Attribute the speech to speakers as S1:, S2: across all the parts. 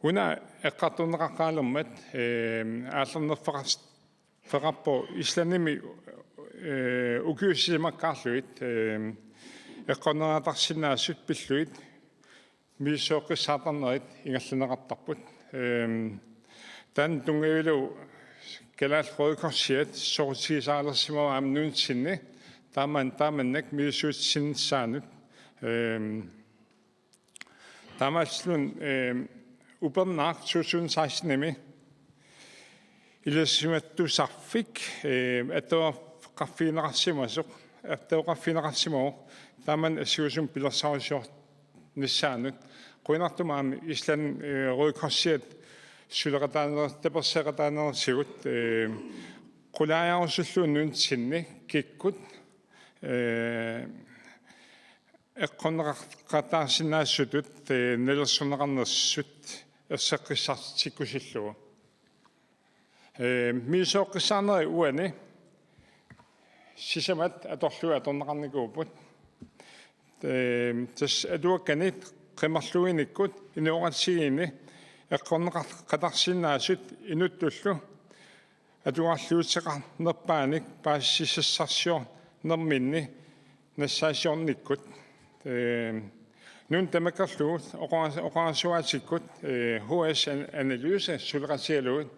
S1: Una eqqartuneqaqqaalummat aallernerfaqarpo islanimi ukiussimakkaarluit eqqorneratarsinaassut pilluit miisooqqissaartarnerit ingalluneqartarput tan tungavilu kalaal rødkorsiat sortiisaalersimava amnuunsinni taamannak miisuutsinnissaanut taamaalslun upernaaq 2016 ilasimattusarfik attoqarfiineqarsimasoq attooqarfiineqarsimao taaman assiusum pilersarisior nissaanut quinartumaami islan rødkorsiat suleqataanertaperseqataanersigut qulaajarusulluunnuunsinni kikkut eqqorneqartaarsinaasutut nelersuneqarnersut erseqqissartikkusillugu miisooqqissaarneri uani sisamat atorlua atorneqarnikuuput tas atuakkanit qimarluinikkut inuoqatsigiini eqqorneqartarsinaasut inuttullu atuarluutseqarnerpaanik paassissassarsior nerminni nassaasiornikkut nun tamakerluut oqarasuatikkut HS analyse suleqatialuut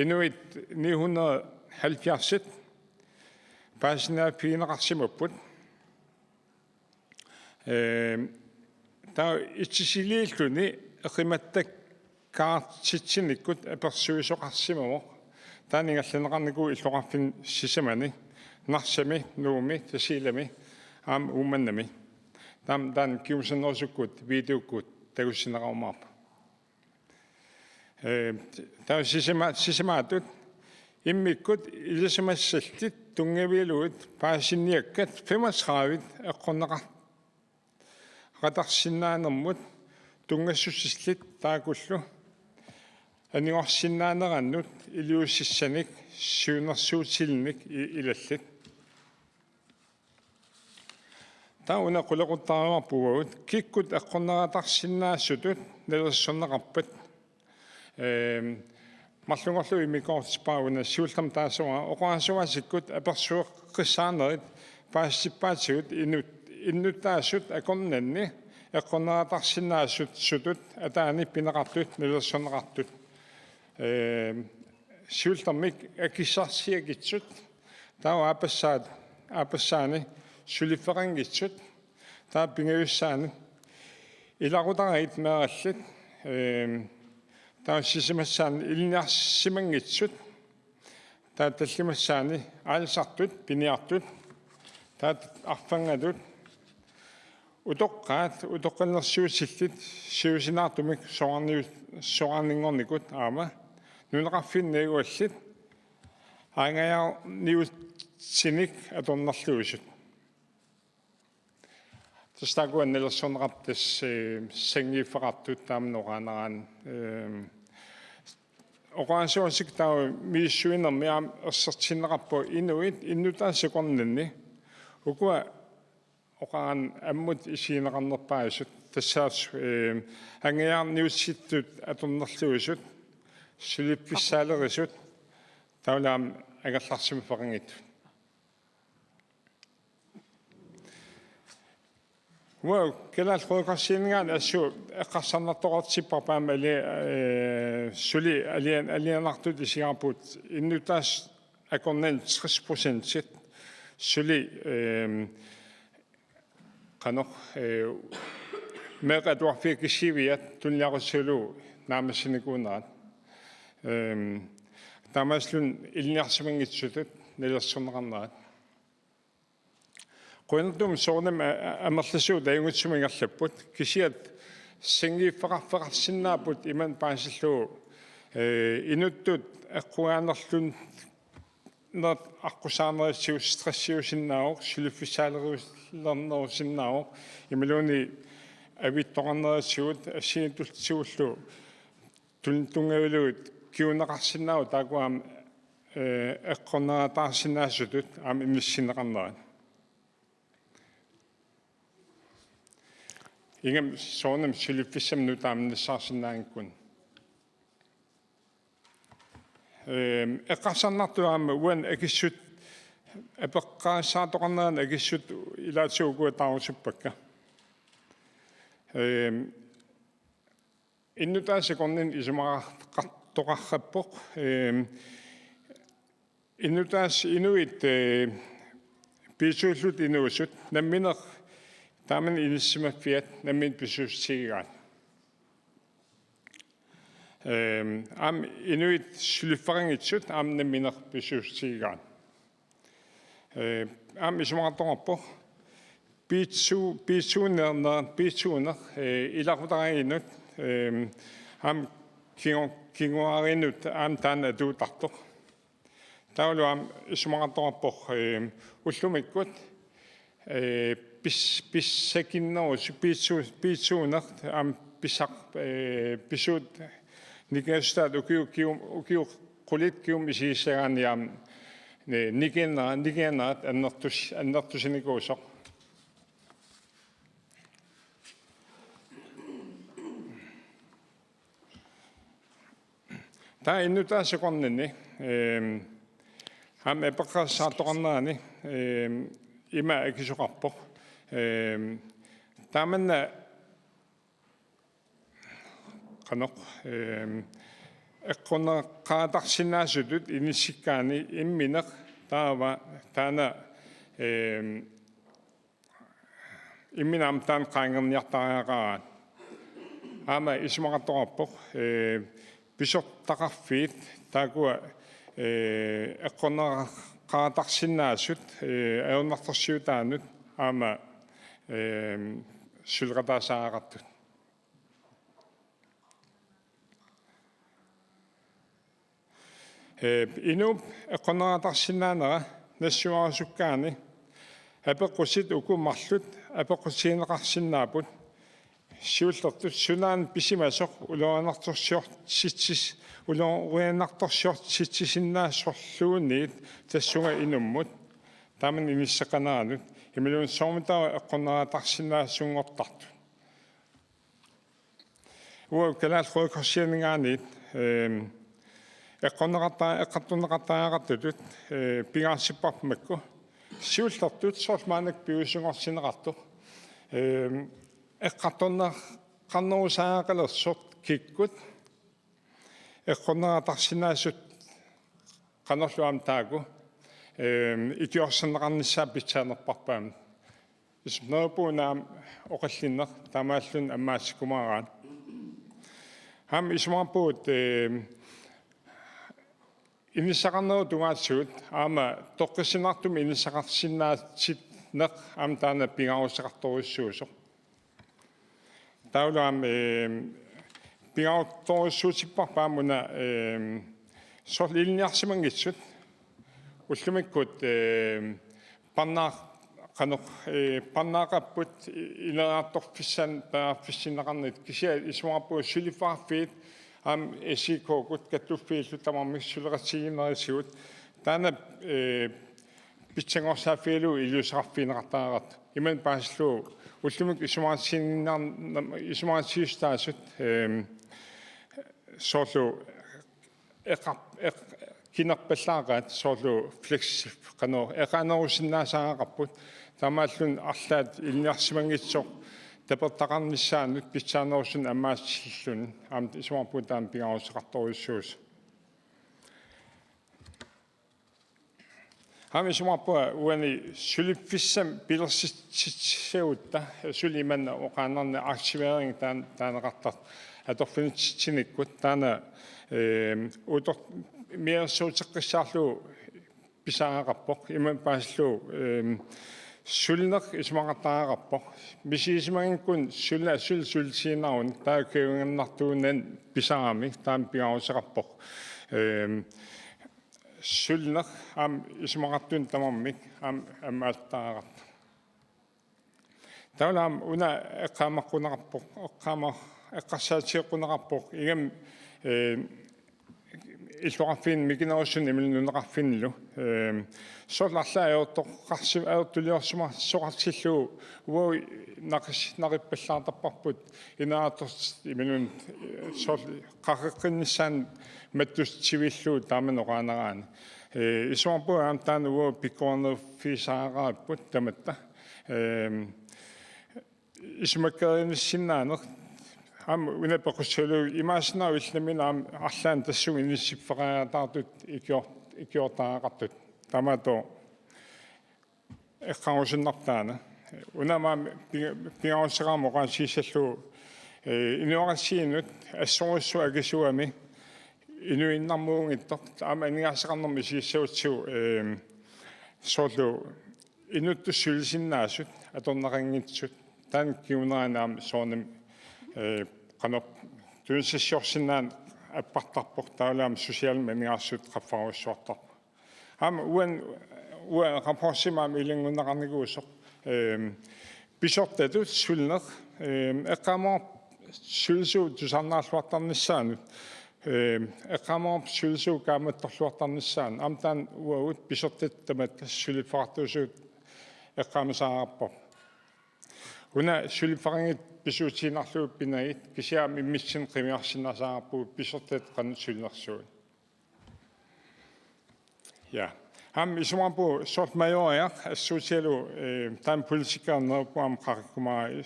S1: inuit 970 paasinaapiineqarsimapput taa itsisiliilluni eqimattak kaartitsinikut apersuisoqarsimamoq taaningalluneqarniku illoqarfin sisamani narsami nuumi tasilami aam uumannami tan kiusannersukkut videokkut tagussineqarmaarpa taa sisamaatut immikkut ilisamassalltit tungaviluut paasinniakkat 35 eqqorneqartarsinnaanermut tungassussillit taakullu aniorsinnaanerannut iliussissanik siunersuutilnik ilallit tauna qulequttarimarpugut kikkut eqqorneratarsinnaassutut nelersorneqarpat марлунгорлу имикоортипаагуна сиуллам таасуа оqaasuasikkut аперсуэққиссаарнерит паассиппаатигут иннуттаассут акорнанни эққорнератарсинаассут сутут атаани пинеқартут нелерсонеқартут сиуллармик акиссарсиагитсут таа апассаани сулиффеқангитсут таа пингаюссаани иларутараит меэраллит таа сисимассаани илниарсимангитсут таа таллимассаани аалсартут пиниартут таа арфангалут утоққаннерсуутиллит сиусинаартумик соорнингорникут аама нунеқарфиннаагуаллит аангаяа ниутсиник аторнерлуисут тастагуан нелерсорнеқартас сангиффеқартут таамнораанеран оqaasuasik таа мииссуинерми аам ерсертиннеқарпу инуит иннутаасакорнанни укуа оqaan аммут исиинеқарнерпаасут тассаат ангаяарниусситтут аторнерлуисут сулипписсаалерисут таулаам агерларсимифеқангит Well, kelaal rødkorsiingaan assuu eqqarsarnertoqortipparpaama suli alianartut isiarput innutaas akornan 60% suli qanoq meeqatuarfiakkissiviat tunniarussulu naamassinikууnerat taamaslun ilniarsimangitsutut nelersorneqarnerat Quintum soornam amerlassuut ajungutsumingerlapput kisiat singifeqarfeqarsinnaaput iman paasillu inuttut eqquaanerlun nat aqusaanerissius stressiusinnaaq suliffisaaleruuslernerusinnaaq imaluni avittoqarnerissiut assinitultsuullu tungaviluut kiuneqarsinnaau taakuam eqqorneratarsinnaasutut aam imissinneqarnerat Ingam soonam sulifissam nutaamnissarsinnaangkun эққарсарнартуаама уан акиссут апеққаассаатоқарнаан акиссут илаатсуугуатаарусуппакка иннутаасакорнин исумақартоқарраппоқ иннутаас инуит писууллут инуусут намминеқ тааман иниссимаффиат наммин писууссигигаат ам инуит сулиффарингитсут ам намминеқ писууссигигаат ам исумақартоқарпоқ пицунер иларутарагинут ам кингуаринут ам таана дуутартоқ таулуам исумақартоқарпоқ уллумиккут писсакиннерус пицунер ам писақ писуут никэстат укиу qulит киум исииссаганиам никеннаат аннертусиникуусоқ таа иннутаасакорнини ам эпеққарсаартоқарнаани има акисоқарпоқ тааманна каноқ эққунеққаатарсинаасутут иниссиккаани имминеқ таава таана имминам таан qaangerniartariaqaraat аама исумақартоқарпоқ писортақарфиит таакуа эққунеққаатарсинаасут аернарторсиутаанут аама сулеқатаасаагартут инуп эққунеқатарсинаанера нассуарасуккаани апеққусит укуммарлут апеққусиинеқарсинаапут сиуллертут сунаан писимасоқ улоанарторсиортситсис улоруианарторсиортситсисиннаассорлуунниит тассунга инуммут тааман иниссақанаанут имилуун соомутаа эққунеқатарсинаассунгортарту уа калаал хойкорсианингаанит эққунеқартааақартунеқартаагартутут пигаарсиппармакку сиуллертут сорлмаанак пиусунгорсинеқарту эққартунеқарнерусаагақалерсорт киккут эққунеқатарсинаассут канерлуам тааку икиорсинеқарниссаа питсаанерпарпаам исмнерпунаам оқаллиннер тамааллун аммаассикумаараат хам исмаарпуут иниссақарнеру тугаатсуут аама тоққиссинартум иниссақарсинаатсит неқ ам таана пигаарусеқарторуссуусоқ таулаам пигаарторуссуутиппарпаамуна сорлилниарсимангитсут уллумиккут паннаа каноқ паннаақаппут илераарторфиссан пааффиссинеқарнит кися исуарпуу сулифаарфиит ам эсикоокут каттуффииллу тамармиссулератсигинерисигут таана питсангорсааффиилу илюсеқарфинеқартаарат иман пааслу уллумик исумаатсиустаасут соолу кинерпаллаагаат соолу флекс каноо эқанерусиннаасаагақарпут тамааллун арлаат илниарсимангитсоқ тапертақарниссаанут питсаанерусун аммаассиллун аам исумарпут таам пигаарусеқарторуссуус хамисумарпуа уани сулиффиссам пилерситсиутта сулиманна оқаанерна активеринг таанеқартар аторфинитсиниккут таана утор миерсуутеққиссаарлу писаагақарпоқ иман пааслу сулнеқ исмақартаагақарпоқ мисисимагинкун сулсиинаарун тааккиунгернартуунан писаами таам пигаарусеқарпоқ сулнеқ ам исмақартун тамармик ам амаалтаарат таулаам уна эққаамаққунеқарпоқ эққарсаатиэққунеқарпоқ игам иллуqarfiin mikinерussun imilnuneqarfinlu sollalla ayortoqqarsi ayortuliorsuма soqartilluu uui naqippallaartarparput inaators imilun soll qaqiqqinnissan mattustivillu taamanoqaaneraani isuarpu aamtaan uo pikkornerfiisaaraaput tamatta исмаккеринссиннаанер ам унапеқуссулу имаасинаа илламина ам арлаан тассуг иниссиппеқариатаартут икиортаақартут тамато эққарусиннартаана унамаам пигаруссеқармо қаасииссаллу инуарассиинут ассоруссу агисуами инуиннармуунгиттор ама инигаасеқарнэрми сииссаутсуу соолу инуттуссулисиннаасут аторнақангитсут таан киунеранаам сооним qanop tuinsissiorsinaan appartarpoq taalaam sosiaalme miarsuut qaffaruissuartar ama uan rapporsimaam ilangunneqarniguusoq pisortatut sulner eqqaamor sulsuu tusarnaarluartarnissaanut eqqaamor sulsuu kaamattorluartarnissaan amtaan uagut pisortat tamat suliffartuusuut eqqaamisaarappo una suliffarangit писуутинарлуу пинаит кисиам иммиссин qimiarsinnasaarpu pisortat qanutsulnersuun ja ham isuampu sort majoriaq assuutialu taam politikernerpuam qarikkumarai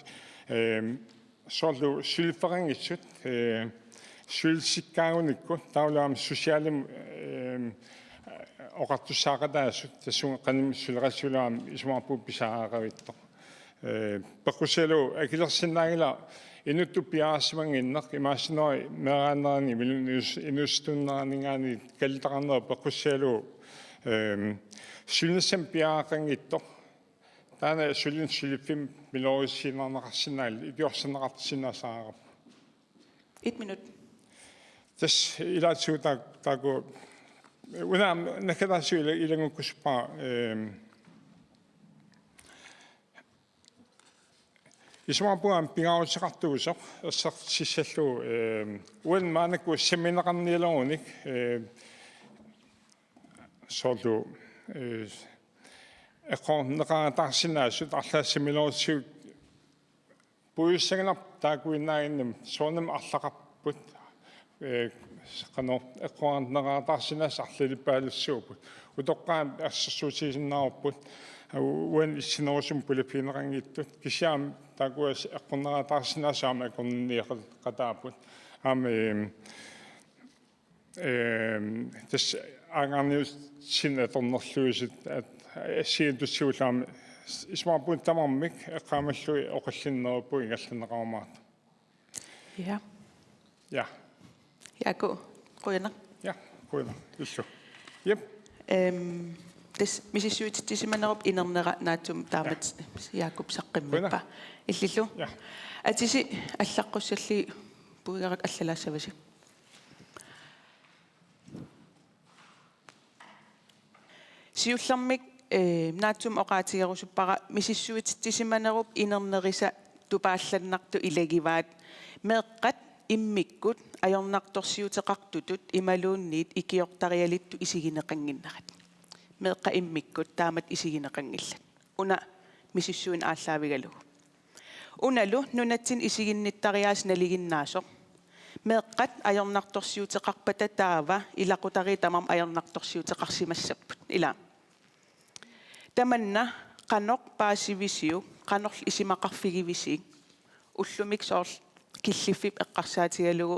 S1: sorlu suliffaringitsut sulsikkaagunikku taulaam sosiaalim oqartussaaqataasut tassunga qanim sulerassulaam isuampu pisaaqaravittoq паккусалу акилерсиннаагила инутту пиаарсимангиннеқ имаассинери мераанерани инустуннеранигаани каллитақарнера паккусалу сулнссам пиаақангиттоқ таана сулин сулиффим милориссинарнеқарсинаал икиорсинеқартсинасаарап
S2: 1 minut.
S1: тас илаатсуу тааку унаам накалаасу илагуккуспаа исуапуам пигаусеқартуусоқ ассартиссаллу уан маанакку семинеқарниалеруник соолу эққорнеқаратарсинаасут арлаассимилорсиу пуиссагнар таакуиннаагиннам соонам арлақарпут қано эққорнеқаратарсинаас арлалиппаалуссуупут утоққаам ассерсуутисиннаарпут уан иссинерусум пулапинеқангиттут кисиам такуас эққорнеқаратарсинаасаама акорнниеқатаапут ами тас агарниус синнаторнерлуисит сиинтуссуулаами исмарпун тамармик эққаамаллуи оқаллиннеруппу игалланеқармаат
S2: Ja.
S1: ja
S2: Jaako qoyana.
S1: ja qoyana иллу yep
S2: Des misisuut tisimanerup inernera naatum taamat Jaakob saqqimmipa illillu
S1: ja
S2: atisi allaqqussalli puigarat allalaassavasi siullarmik naatum oqaatigerusuppara misisuut tisimanerup inernerisa tupaallannartu ilagivaat meeqqat immikkut ajornartorsiuteqartutut imaluunniit ikiortarialittu isigineqanginnerat meeqqa immikkut taamat isigineqangillat una misissuin aallaavigalugu unalu nunatsin isiginnittariaas naliginnaasoq meeqqat ajornartorsiuteqarpata taava ilaqutari tamam ajornartorsiuteqarsimassapput ila tamanna qanoq paasivisiu qanorl isimaqarfigivisiik ullumik soorl killifip eqqarsaatigalugu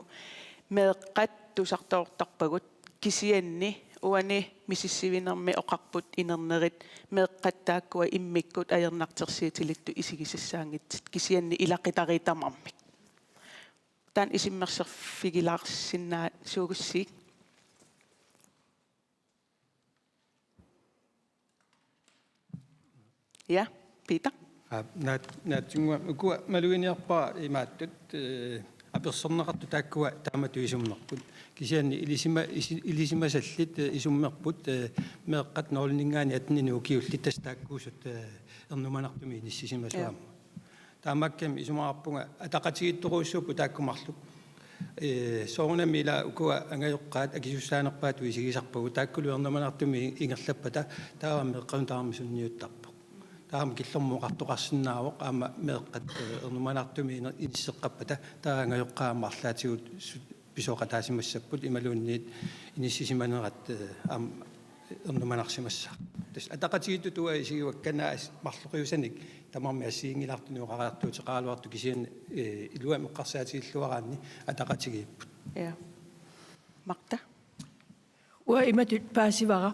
S2: meeqqat tusartoortarpagut kisianni uani mississivinermi oqarput inernerit meeqqattaakkua immikkut ajernartersiitilittu isigisissaangitsit kisianni ilaqitariitamarmik taan isimmerserfigilaarsinnaa suugussiik ja Peter
S3: naatungua ukua maluiniarpaa imaattut apersorneqartu taakkua taamatu isummerput kisianni ilisimasallit isummerput meeqqat noolningaani atnini ukiullit tas taakkuusut ernumanartumi inissisimasuamma taamakkam isumararpunga ataqatigittoruussuupu taakkumarluk соорнамила укуа ангайоққаат акисуссаанерпаат уисигисарпагу тааккулуернаманартуми ингерлаппата таавам меққантаармисунниуттарпо таам киллэрмуоқартоқарсинаавоқ аама меэққат ернуманартуми иниссеққаппата таангайоққаамарлаатигут писоқатаасимассаппут ималуунниит иниссисиманерат аам ернуманарсимассаа тас атақатигитту туа исигуакканаас марлоқиусаник тамарми ассиингилартунуоқараартуутеқаалуарту кисиан илуа меққарсаатигиллуараанни атақатигииппут
S2: Ja. Magda?
S4: Ua imatut paasivara.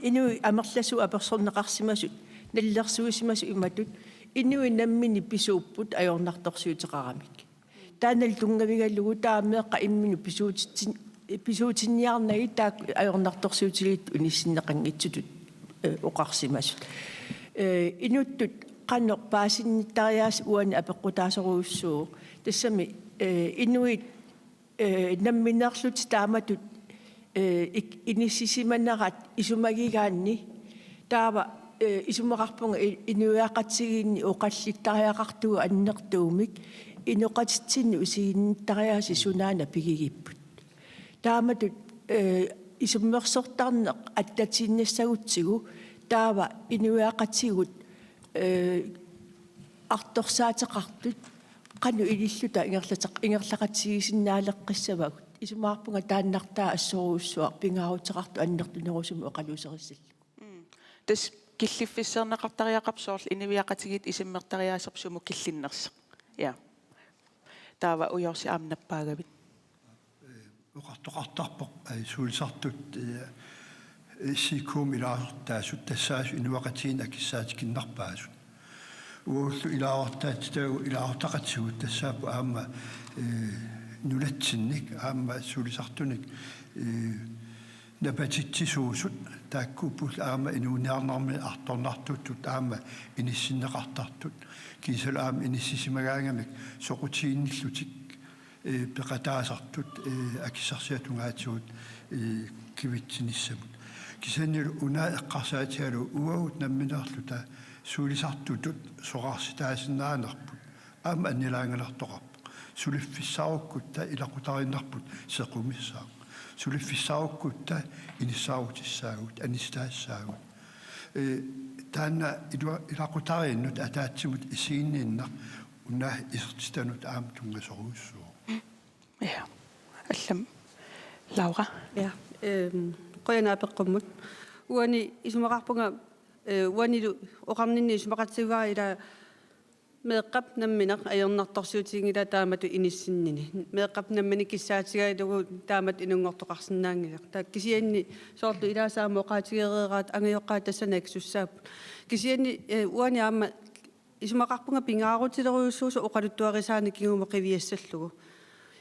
S4: Inui amerlasu apersorneqarsimasut nallersuisimasu imatut inui nammini pisuupput ajornartorsuuteqaramik. Taanal tungavigallugu taameeqa imminu pisuutinniarnagi taak ajornartorsuutilit unissinneqanngitsutut oqarsimasut. Inuttut qannoq paasinnitariaas uani apeqqutaasoruussuu tassami inuit namminerlut taamatut inissisimannerat isumagigaanni taava isumaqarpunga inuiaqatsigiinni oqallittariaqartugu annertuumik inoqatitsinni usiginnittariaasi sunaana pigigipput taamatut isummersortarneq attatiinnassagutigu taava inuiaqatsigut artorsaateqartut qanu ililluta ingerlaqatsigisinnaaleqqissavagut isumаарpunga taannartaa assoruussuaq pingaaruteqartu annertunerusumi oqaluuserissall
S2: Tas killifisserneqartariaqapsoorl iniviaqatigit isimmertariaasarpsumu killinnersa. Ja. Taava ujorsi aamnappaagavit.
S5: Uqartoqartarpoq suulisartut sikkum ilaartaasut tassaas inuaqatiin akissaatikinnarpaasut uullu ilaartaatitaagu ilaartaqatsigut tassaapu aamma nulatsinnik aamma suulisartunik napatitsisuusut taakkuupul aamma inuuniarnarmi artornartuttut aamma inissinneqartartut kiisal aamma inissisimagaangamik soqutiinnillutik peqataasartut akissarsiatungaatigut kivitsinissamut kisannil una eqqarsaatialu uagut namminerluta suulisartutut soqarsitaasinnaanarput aamma annilaangalartoqarpu suliffissaarukkutta ilaqutarinnarput sequmissaa suliffissaarukkutta inissaarutisaagut anistaassaagut taanna ilaqutarinnut ataatsimut isiinniinnar unna isertistanut aam tungasoruussuu
S2: Ja. Allam. Laura?
S6: Ja, qoyanaapeqqammut uani isumaqarpunga uani oqarninni isumaqatsiugaa ila meeqqap nammineq ajornartorsuutiingila taamatu inissinnini meeqqap nammini kissaatigaitugu taamat inungortoqarsinnaangileq taa kisianni soorlu ilaasaamo oqaatigereeraat angajoqqaat tassanak sussaap kisianni uani aamma isumaqarpunga pingaarutileruussuusu oqaluttuarisaani kingumoqiviassallugu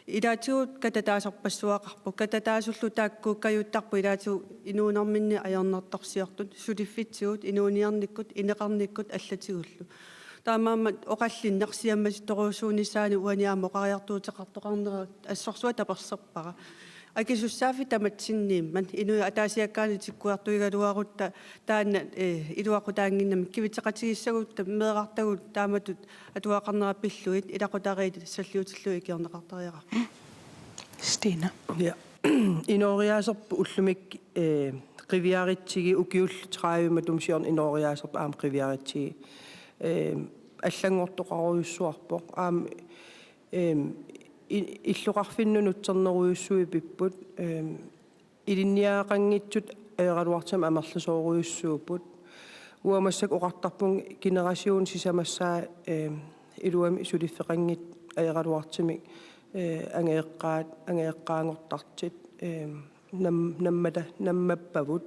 S6: ilaatigut katataasarpassuaqarpu katataasullu taakkuukkajuttarpu ilaatigu inuunarminni ajornartorsiortut suliffitsiguut inuuniarnikkut ineqarnikkut allatigullu таамаамат оқаллиннерсиаммаситторуусуунissaani уаниаама оқариартуутеқартоқарнера ассорсуа таперсерпара акисуссаафи таматсинниимман инуи атаасиаккаани тиккуартуигалуарутта таанна илуақутаангиннами кивитеқатигиссагутта меэқартагут тааматут атуақарнераппиллуит илақутариит саллиутиллуи киорнеқартариара
S2: Stina?
S4: Ja. Inoriaserpu ullumik qiviaritsigi ukiull 30 tumsiorn inoriaserpu aam qiviaritsigi аллангортоқаруйуссуарпоқ аам иллуқарфиннунутсернеруйуссуи пиппут илинниаақангитсут аералуартам амерласооруйуссууппут уамассак оқартарпун генерасиун сисамассаа илуами сулиффеқангит аералуартимик ангеэққаангортартит наммаппавут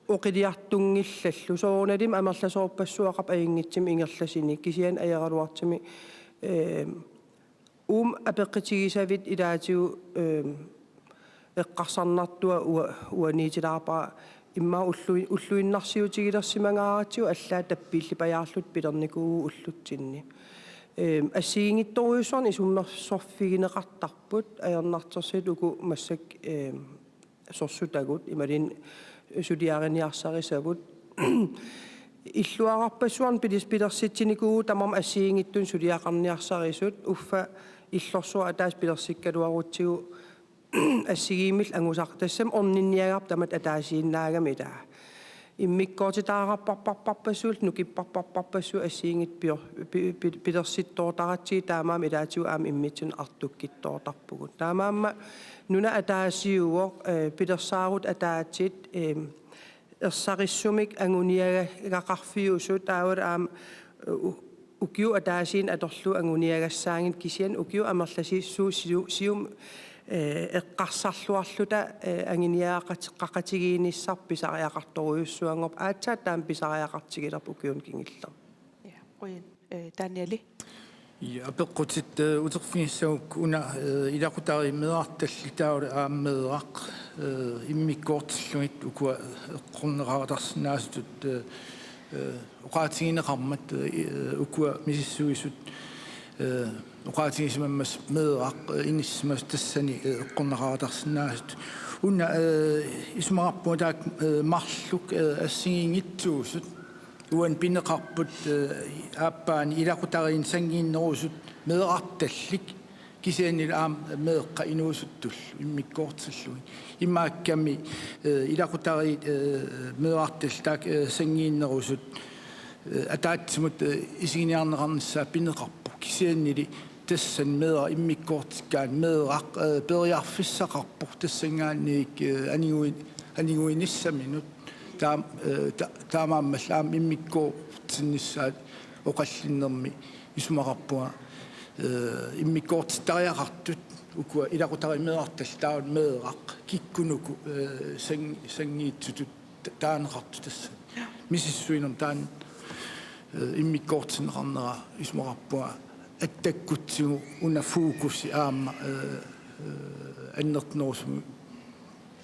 S4: оқилиартунгиллаллу соорналим амерласоорпассуақап аингитсим ингерласини кисиан аералуартими апеққитигисавит илаатигу эққарсарнартуа уаниитилаарпаа имма уллуиннарсиутигилерсимангааратсигу аллаа таппиилли паяарлут пилерникуу уллутсинни ассиингитторуйуссорни суммерсорфигинеқартарпут аернартерсит уку массак сорсутагут ималин сулиариниарсарисагут иллуарарпассуарн пилерситсиникуу тамам ассиингиттун сулиақарниарсарисут уффа иллорсуа атаас пилерсиккалуарутсигу ассигиимил ангусар тассам орнинниагап тамат атаасииннаагами таа иммиккоотитаараппарпарпарпассуул нукиппарпарпарпассу ассиингит пилерситтоортаратсиги таамаам илаатигу аама иммитсун артуккиттоортарпугут таамаамма нуна атаасиуо пилерсаарут атаатсит ерсариссумик ангуниагақарфиусу таавал аама укиу атаасиин аторлу ангуниагассаангит кисиан укиу амерласи сиум эққарсарлуарлута ангиниаақатиққақатигииниссар писариақарторуйуссуангоп аатсаат таам писариақартигилерпу укиун кингиллер
S2: Ja, qoin Danieli.
S7: Ja, peqqutsit uterfinissauk una ilaqutari meartallitaula aammeeraq immikkoortillugit ukua eqqorneraatarsinnaasutut uqaatigineqarmat ukua misissuisut uqaatigisimammas meeraq inismas tassani eqqorneraatarsinnaasut una ismarappuutaak marluk assigingitsuusut uan pineqarput aappaani ilaqutariin sangiinnerusut meeqartallik kisianil aam meeqqa inuusuttul immikkoortillugi imaakkami ilaqutari meeqartall taak sangiinnerusut ataatsimut isiginiarneqarnissaa pineqarpu kisiannili tassan meeqa immikkoortikkaan meeqaq periarfissaqarpu tassangaanniik aniguinissaminut таамааммал аам иммиккоортиннissaат оқаллиннерми исумақарпуга иммиккоортиттариақартут укуа илақутаримеартал таун меэрақ киккунуку сангиитсутут таанеқарту тасса мисиссуинер таан иммиккоортинеқарнера исумақарпуга аттаккутсигу уна фокуси аама аннертнерусуми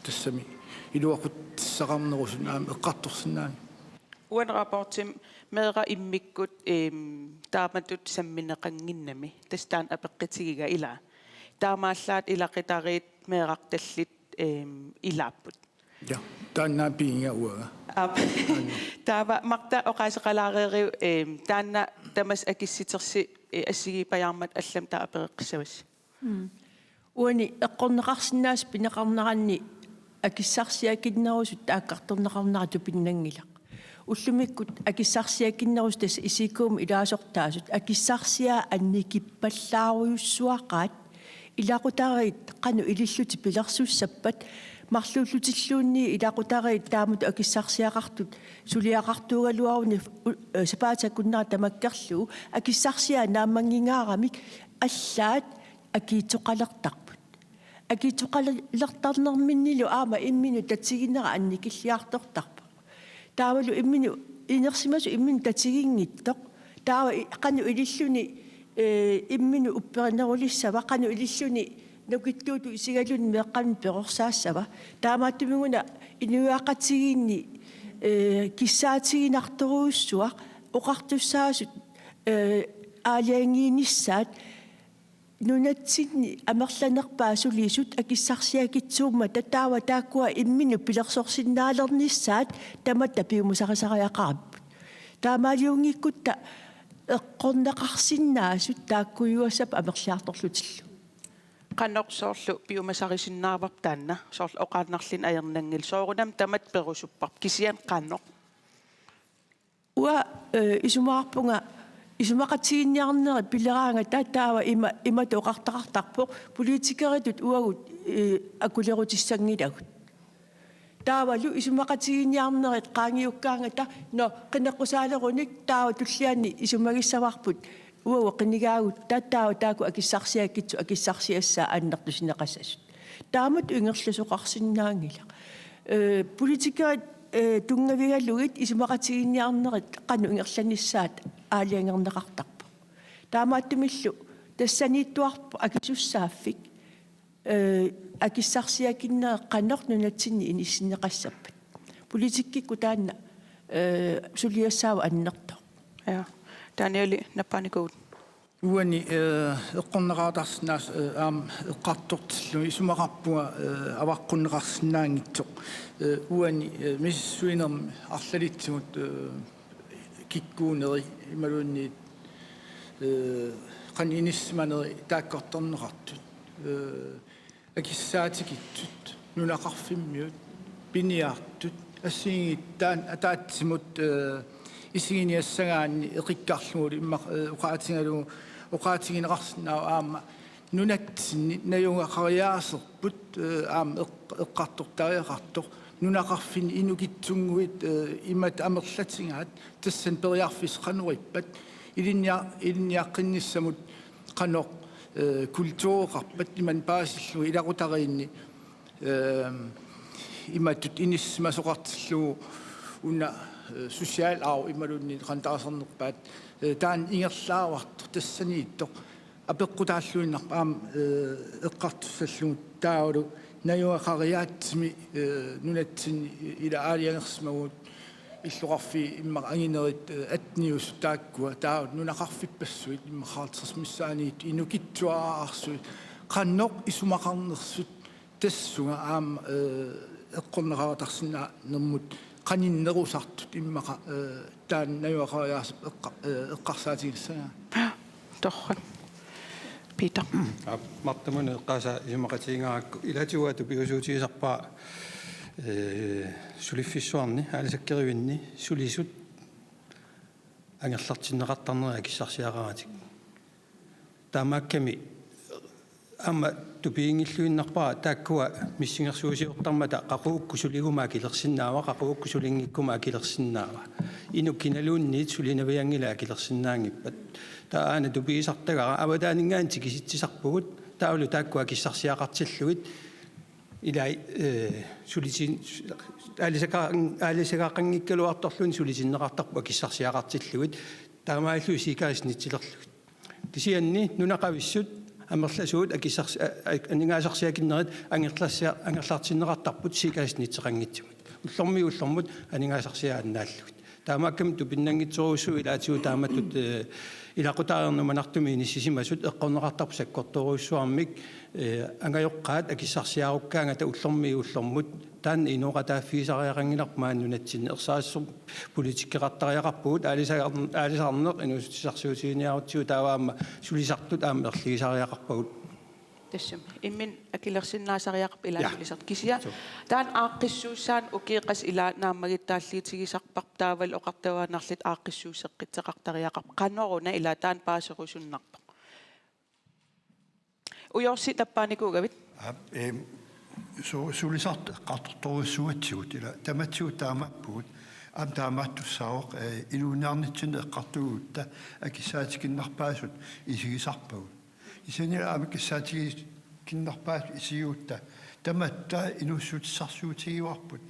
S7: тассами илуақут сақарнерусун аама эққарторсинаани
S2: Uanrapportim meera immikkut taamatut sammineqanginnami tastaan apeqqitigiga ila taamaallaat ilaqitariit meeraqtallit ilaapput
S7: ja taannaa piinga uaga
S2: taava maqta oqaasiqalaareeriu taanna tamas akissitersi assigipajaarmat allam taa apereqqisavas
S8: uani eqqorneqarsinnaas pineqarneranni akissarsiakиннерусут тааккарторнеқарнарatu пиннангилақ уллумиккут акиссарсиакиннерус тас исикуум илаасортаасут акиссарсиа анникиппаллааруйуссуақаат илақутариит қану илиллути пилерсуссаппат марлууллутиллуунни илақутариит таамут акиссарсиақартут сулиақартуугалуаруни сапаатаккуннара тамаккерлуу акиссарсиа нааммангингаарамик аллаат акиитсоқалертар акиитсоқалертарнерминнилу аама иммину татсигиннера анникиллиартортарпа таавалу иммину инерсимасу иммину татсигингиттоқ таава қану илиллуни иммину упперинерулиссава қану илиллуни нукиттууту исигалуни меққами перорсаассава таамааттумигуна инуяақатсигиинни киссаатигинарторуйуссуа оқартуссаасут аалиангииниссаат нунатсинни амерланерпаасулисут акиссарсиакитсуумма татаава тааккуа иммину пилерсорсиннаалерниссаат таматта пиумусарисариақараппут таамаалиунгиккутта эққорнеқарсиннаасут тааккуйуассап амерлиарторлутиллу
S2: qannoqsoorlu piumasarisinnaarvap taanna soorlu oqaarnarlin ajernaangil soorunam tamat perusupparp kisian qannoq
S8: уа исумаарпунга исумақатигинниарнери пилераанга таатаава имату оқартақартарпоқ политикеритут уагут акулерутиссангилагут таавалу исумақатигинниарнери qaangiukkaangata но qinneqqusaalerunnik таава туллианни исумагиссаварпут уава qinigaagut таатаава тааку акиссарсиаккитсу акиссарсиассаа аннертусинеқассасут таамат ингерласоқарсиннаангила политикерит тунгавигаллугит исумақатигинниарнерит қану ингерланissaат аалиангернеқартарпа таамааттумиллу тассанииттуарпу акисуссааффик акиссарсиакиннаа қаннернунатсинни иниссинеқассаппат политиккикку таанна сулиассаава аннерто
S2: ja Danieli nappanikut
S7: уани эққорнеқаатарсинаас аам эққартортиллу исумақарпуга аваққуннеқарсинаангитсоқ уани миссуинерми арлалитсигут киккуунери ималуунниит qan inissimaneri taakkortorneqartut akissaatikittut nunaqarfimmiut piniartut ассигиттаан атаатсимут исигиниассагаанни эқиккарлугули имма уқаатигинеқарсинаа аама нунатсинни наюнгақариаасерпут аама эққартортариақартор нунақарфин инукитсунгуит имат амерлатингаат тассан периарфис қануриппат илинниаққинниссамут қанеқ культуоқарпат иман паасиллуи илақутариинни иматут иниссимасоқартиллугу уна social arv ималунни қантаасернерпаат таан ингерлаавартор тассанииттоқ апеққутааллуиннарпа аама эққартуссаллугу таавалу наюақариаатсими нунатсини ила аалиангерсмагут иллоқарфи имма ангинерит атниус тааккуа таавал нунақарфиппассуит иммахаартэрс миссааниит инукитсуаарсуит қанноқ исумақарнерсут тассунга аама эққорнеқаратарсинаа нермут qaninnерусартут иммаqa таан наюақариаас эққарсаатигиссага
S2: торхан Peter
S3: мартамун эққаса имақатиингаакку илатуату пиусуутигисарпаа сулиффиссуарни аалисаккеривинни сулисут ангерлартиннеқартарнера киссарсиақаратик таамаакками ама тупиингиллуиннарпаа тааккуа миссингерсуусиортармата қақуукку сулигумаа килерсиннаава қақуукку сулингиккумаа килерсиннаава инуккиналуунниит сулинавиангила килерсиннаангиппат таана тупиисартагара аватаанингаанти киситсисарпугут таулу тааккуа киссарсиақартиллуит илай сулисин алисакаақангиккалуарторлуни сулисиннеқартарпуа киссарсиақартиллуит таамааллу сикааснитсилерлугит тисианни нунақависсут амерласуут акиссарс анингаасарсиакиннерит ангерлартиннеқартарпут сикааснитсеқангитсумут уллормут анингаасарсиааннааллугит таамааккам тупиннангитсоруссу илаатиу тааматтут илақутаарнуманартуми иниссисимасут эққорнеқартарпу саккорторуссуармик ангайоққаат акиссарсиаруккаангата уллормут таан инуқатааффиисариақангиларпаан нунатсинне ерсаассур политиккеқартариақарпугут аалисаарнеқ инуссисарсуутигиниарутсиу тааваама сулисартут аама ерлигисариақарпагут
S2: тассам иммин акилерсиннаасариақап илаасулисарт кисия таан ааққиссууссаан укиеқас ила нааммагиттааллиитигисарпар таавал оқартаваанарлит ааққиссууссеққитсеқартариақап қанноруна ила таан паасерусуннарпа уйорси таппааникуугавит
S5: суlisart qartortoruissuatsigut ila tamatsuut taamappugut am taamaattussaaroq iluuniarnitsin eqqartuguutta akissaatikinnarpaasut isigisarpagut isanila amikissaatikinnarpaasut isigiutta tamatta inussutissarsuutigiuarput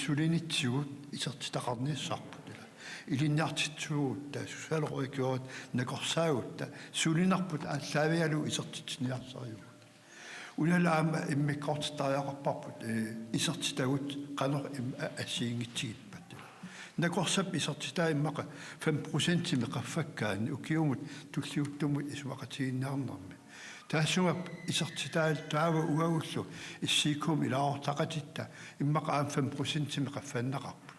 S5: sulinitsugut isertitaqarniissarput ila ilinniartitsuguutta susalorikuut nakorsaaguutta sulinarput ааllaавиалу isertitiniarsariugut уналаама иммиккортитариақарпарпут исертитагут қанер ассиингитсигиппат накорсап исертитаа иммақа 5% меқаффаккаани укиумут туллиуттумут исуақатигиннаарнерми таассугап исертитаа таава уагуллу иссииккум илаортақатитта иммақа 5% меқаффаннеқарпут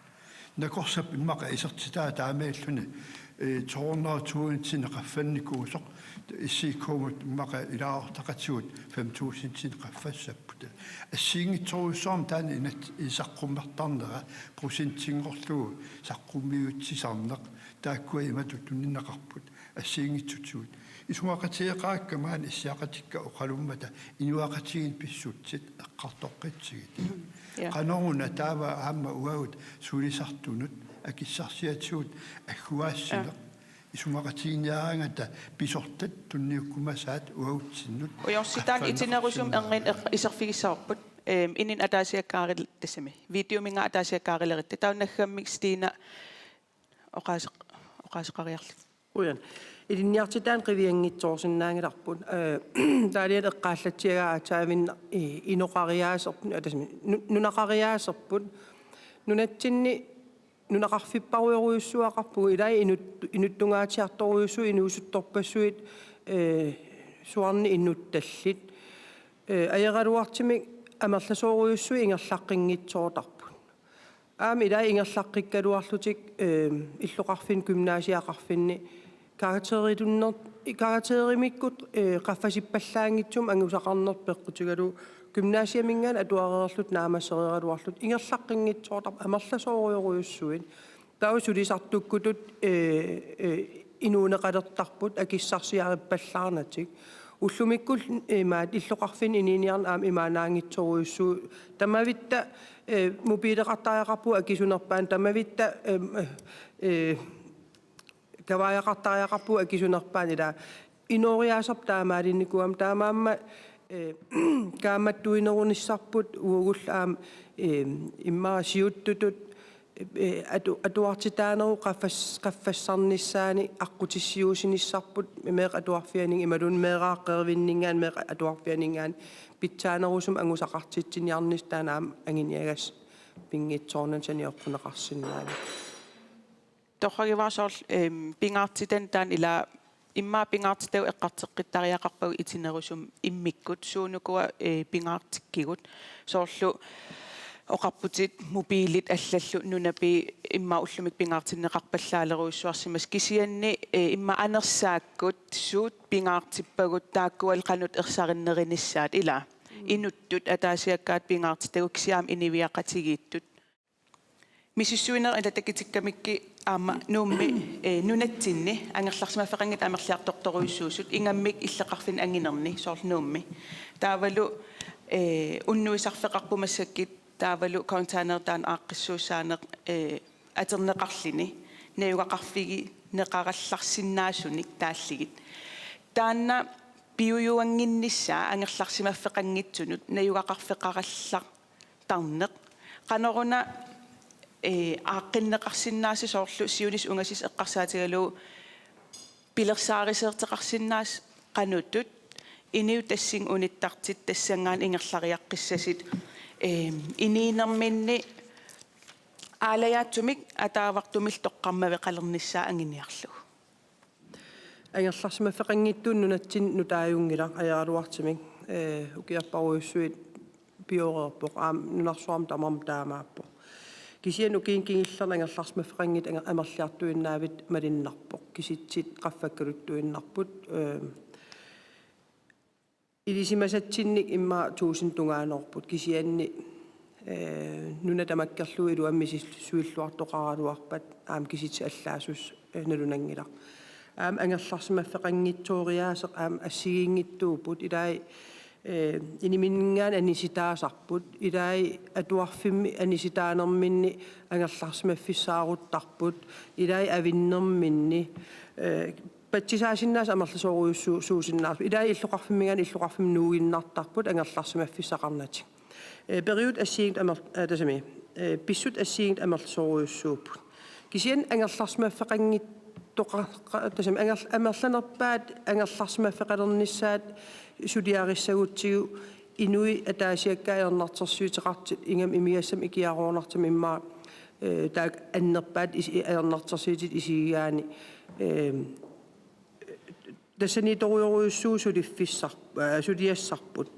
S5: накорсап иммақа исертитаа таамааллуни тоорнератуунитсинеқаффанникуусоқ иссииккуумут иммақа илаортақатсуут 5000 қаффассаппут ассиингитсоруссуарм таани инат исаққуммертарнера процентингорлугу саққуммиутсисарнеқ тааккуа иматут тунниннақарпут ассиингитсутсуут исуақатиеқаакка маан иссиақатикка оқалуммата инуақатигин писсутсит эққарторқитсигит қаноруна таава аама уагут сулисартунут акиссарсиатсуут аггуаассинеқ исумақатигиниараангата писортат тунниуккумасаат уаутсиннут
S2: уйорситаан итинерусум эрнин исерфигиссаарпут инин атаасиаккаарил тассами видеоминга атаасиаккаарилеритта тауннаггаммик стина оқаасеқариарлу
S4: уян илинниартитаан қивиангитсоорсиннаангиларпут таалиат эққааллатсиагаа таавин иноқариаасерпут атасми нунақариаасерпут нунатсинни нунақарфиппаруйоруйуссуақарпугу илай инуттунгаатиарторуйуссу инуусутторпассуит суарни иннутталлит аералуартимик амерласооруйуссуи ингерлаққингитсоотарпут аами илай ингерлаққиккалуарлутик иллоқарфин гymnasiaqarfinni каатеритуннер karaterimikut qaffasippallаангитсум ангусақарнерпеққутигалу гymnasiamингаан атуаререрлут наамассериалуарлут ингерлаққингитсоортар амерласоориоруйуссуин таусулисартуккутут инуунеқалертарпут акиссарсиариппаллаарнатик уллумиккул имаат иллоқарфин ининиарн аам имаанаангитсоруйуссуу тамавитта мобилеқартариақарпу акисунерпаан тамавитта каваяқартариақарпу акисунерпаан ила инориаасап таамаалинникуам таамаамма kaammattuinerunisarput uugullaam immaasiuttutut atuartitaaneru qaffassarnissaani aqqutissiusinissarput meeq atuarfianing imalun meeqaaqqervinningaan meeq atuarfianingaan pitsaanerusum angusaqartitsiniarnis taanaam anginiagas pingitsoornan saniorpuneqarsinnaani
S2: toqagivaarsoorl pingaartiten taan ila imma pingaartitau eqqarteqqittariaqarpagu itinerusum immikkut suunukua pingaartikkigut soorlu oqarputit mobiilit allallu nunapi imma ullumik pingaartinneqarpallaaleruissuarsimas kisianni imma anersaakkut suut pingaartippagut taakkual qanut ersarinnerinissaat ila inuttut ataasiakkaat pingaartitagu kiam iniviaqatigiittut misissuiner atatakkitikkamikki аама нуумми нунатсинни ангерларсимафеқангит амерлиарторторуйссуусут ингаммик иллеқарфин ангинерни соорл нуумми таавалу уннуисарфеқарпумассаккит таавалу контейнертаан ааққиссуусаанеқ атернеқарлини наюгақарфиги неқаралларсиннаасуник тааллигит таанна пиуюангиннissaa ангерларсимафеқангитсунут наюгақарфеқараллар тарнеқ қанеруна ааққиннеқарсиннааси соорлу сиунис унгасис эққарсаатигалу пилерсаарисеэртеқарсиннаас қанутут иниу тассин униттартит тассангаан ингерлариаққиссасит иниинерминни аалаяатсумик атаавартумил тоққармавеқалернissaa ангиниарлуг
S4: ангерларсимафеқангиттуун нунатсин нутааюнгила аяралуартимик укиарпаруйуссуит пиореерпоқ аам нунарсуарм тамарм таамааппоқ кисиан укиинкигиллерна ангерларсимафеқангит амерлиартуиннаавит малиннарпоқ киситсит qaffakkaluttuinnarput илисимасатсинник имма туусин тунгаанерпут кисианни нуна тамаккерлуилу аммисис суиллуартоқаралуарпат аам киситси аллаасус налунангила аам ангерларсимафеқангитсоориаасеқ аам ассигингиттуупут илаи inimingaan anisitaasarput ilai atuarfimmi anisitaanerminni angerlarsmaffissaaruttарput ilai avinnerminni pattisaasinnaas amerlasooruussuusinnaarpu ilai illoqarfimmigaan illoqarfim nuuginnartarput angerlarsmaffissaqarnatik period assiingit tasami pissut assiingit amerlasooruussuuput kisian angerlarsmaffeqangit tasami amerlanerpaat angerlarsmaffeqalernissaat sudiarissagutigu inui ataasiakkaajernartersuuteqartit ingam imiassam ikiaruunartam imma taak annerpaat aernartersuutit isigigaani tassani toruyoruussuu sudiassarput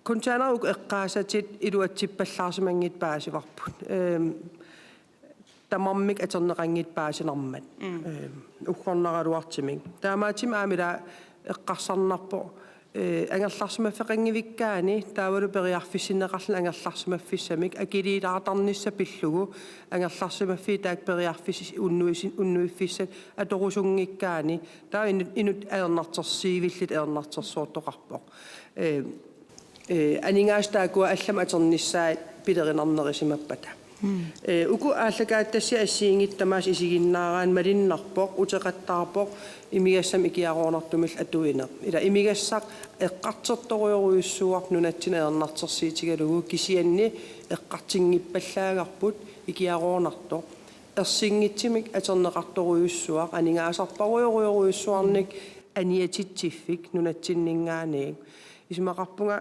S4: kontaanaruk eqqaasatit iluatsippallaarsimangit paasivarput tamarmik aterneqangit paasinermat uqqornaraluartimik taamaatim aamila eqqarsarnarpo angerlarsmaffeqangivikkaani taavalu periarfissineqarlun angerlarsmaffissamik akiliilaatarnissa pillugu angerlarsmaffi taak periarfissis unnuiffissa atorusungikkaani taa inut aernartersiivillit aernartersuortoqarpoq aningaastaakuа аллам атернissaat pilerinarnerisimappata uku ааллагааттасси ассиингиттамаас исигиннаарaan малиннарпоq утеqattaarpoq imigassam ikiaruunartumil atuine ila imigassaq eqqartertoruyoruissuuaq nunatsina aernartersiitigalugu kisianni eqqartingippallaagarput ikiaruunartoq ersinngitsimik aterneqartoruyussuaq aningaasarparuyoruissuarnik aniatitsifik nunatsinningaaniik ismaqarpunga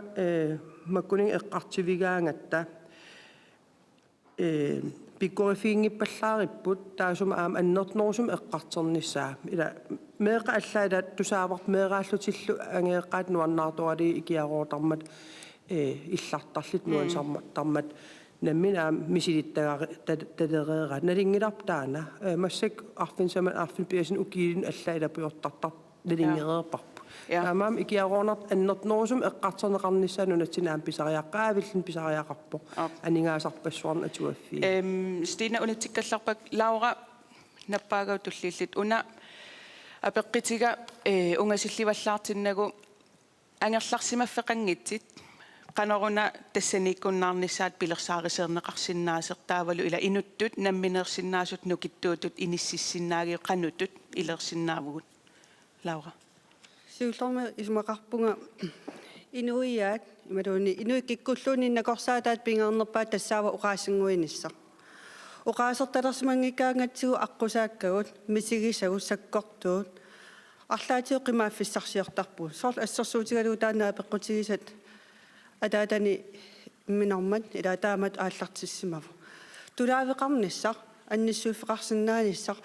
S4: makkuning eqqartivigaangatta pikkorefiingippallаaripput taasuma aam annertnerusum eqqarternissaa ila meeqa allaila tusaavart meeqaallutillu angeeqqaat nuannaartuali ikiaruutarmat illartarlit nuansarmattarmat Nammina misilittareera nalingilartaana massak arfinsaman arfinpiasin ukiilin allaila puyortartar nalingereerparpu taamaam ikiaruornart annertnorsum eqqarterneqarnissaanunatsinaan pisariaqqaavillin pisariaqarpo aningaasarpassuarna atuaffi
S2: Stina unitikkallarpak Laura nappaagautulliillit una apeqqitiga ungasillivallaartinnagu angerlarsimaffeqangitsit qanoruna tassaniikkunnaarnissaat pilersaariseerneqarsinnaaseq taavalu ila inuttut nammineersinnaasut nukittuutut inississinnaagiu qanutut ilersinnaavugut Laura
S6: Siullerma ismaqarpunga inuiaat imaluuni inuikikkulluuni nakorsaataat pingeernerpaat tassaava uqaassinguinissa uqaasertalersimangikkaangatsigu aqusaakkagut misigisagut sakkortuut арлаатио qimaaffissarsiortarpu soorl assersuutigalu taanaa peqqutigisat атаатани минормат илаатаамат ааллартиссимаву тулаавеқарниссақ анниссууффеқарсинааниссақ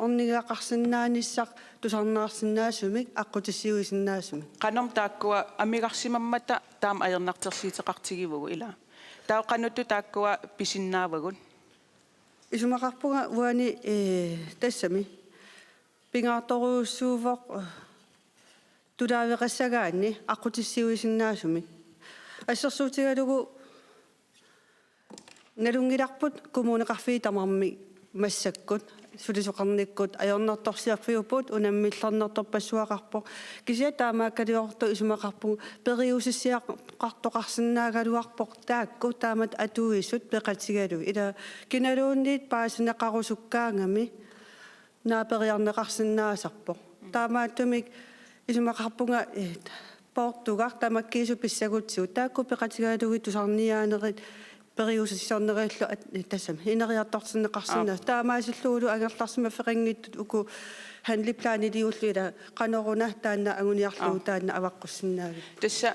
S6: орнигаақарсинааниссақ тусарнаарсинаасумик аққутиссиуисиннаасумик
S2: qanorm taakkua ammigarsimammata taam ajernaartersiiteqartigivugu ila taoqanuttu taakkua pisinnaavagut
S6: исумақарпуга уани тассами пингаарторуussууvoq тулаавеқассагаанни аққутиссиуисиннаасумик ассерсуутигалугу налунгиларпут коммунеқарфии тамарми массаккут сулисоқарниккут аёрнарторсиарфиуппут унаммиллернерторпассуақарпо кися таамааккалиорту исумақарпу периусиссиақартоқарсинаагалуарпоқ таакку таамат атуисут пеқатигалу ила киналуунниит паасинеқарусуккаангами наапериарнеқарсинаасарпоқ таамааттумик исумақарпунга Portugal tamakkiisu pissagutsu taakku peqatigalugi tusarniaaneret periusissarnerillu tassam ineriartorsinneqarsinnaas taamaasilluulu angerlarsimaffeqangittut uku handliplaaniliulluila qanoruna taanna anguniarlugu taanna avaqqussinnaagi
S2: tassa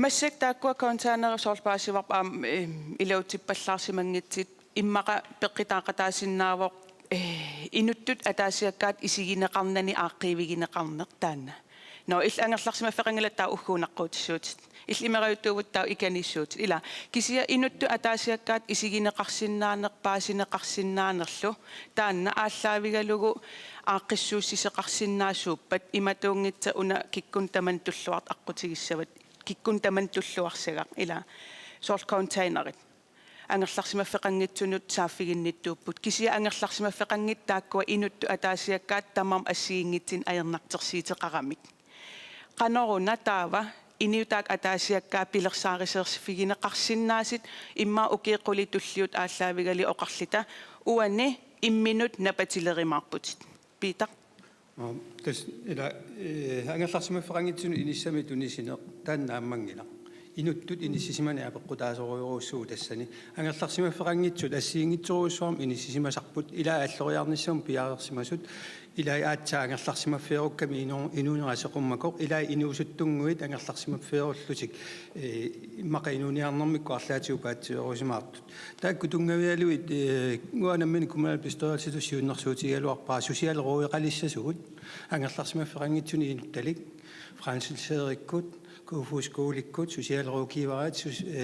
S2: massek taakkua kontaanerisorpaasivarp aam ilauttippallaarsimangitsit immaqa peqqitaaqataasinnaaavoq inuttut ataasiakkaat isigineqarnani aaqqiivigineqarneq taanna No il angerlarsimaffeqangalattaa ugguunaqquutissuutit illimeriuttuuvuttaa ikanissuutit ila kisia inuttu ataasiakkaat isigineqarsinnaanerpaasineqarsinnaanerlu taanna ааllaavigalugu aaqqissuussiseqarsinnaasuuppat imatuungitsa una kikkun taman tulluart aqqutigissavat kikkun taman tulluarsagaq ila soort containerit angerlarsimaffeqangitsunut saaffiginnittuupput kisia angerlarsimaffeqangit taakkua inuttu ataasiakkaat tamam assiingitsin ajernartersiiteqaramik qanoruna taava iniutaak ataasiakkaa pilersaariseersifigineqarsinnaasit imma ukiiqulitulliut ааllaavigali oqarlita uanni imminut napatilerimaarputit Peter
S3: tas ila angerlarsimaffeqangitsunu inissami tunisine taannaamangila inuttut inissisimani apeqqutaasoruuruussuu tassani angerlarsimaffeqangitsut assiingitsoruussuarm inissimasarput ila alloriarnissum piaarersimasut ila aatsaangerlarsimaffeerukkami inuuneraseqummakoq ila inuusuttunguit angerlarsimaffeerullutik immaqa inuuniarnermikku arlaatigu paatsiorisimaartut taakku tungavialuit nguanammini kommunal pistooralsitussiunnersuutigaluarpaa sosiaalruuiqalissasugut angerlarsimaffeqangitsuni inuttalik fransilseerikkut kuufuuskoulikkut sosiaalruukiivaraat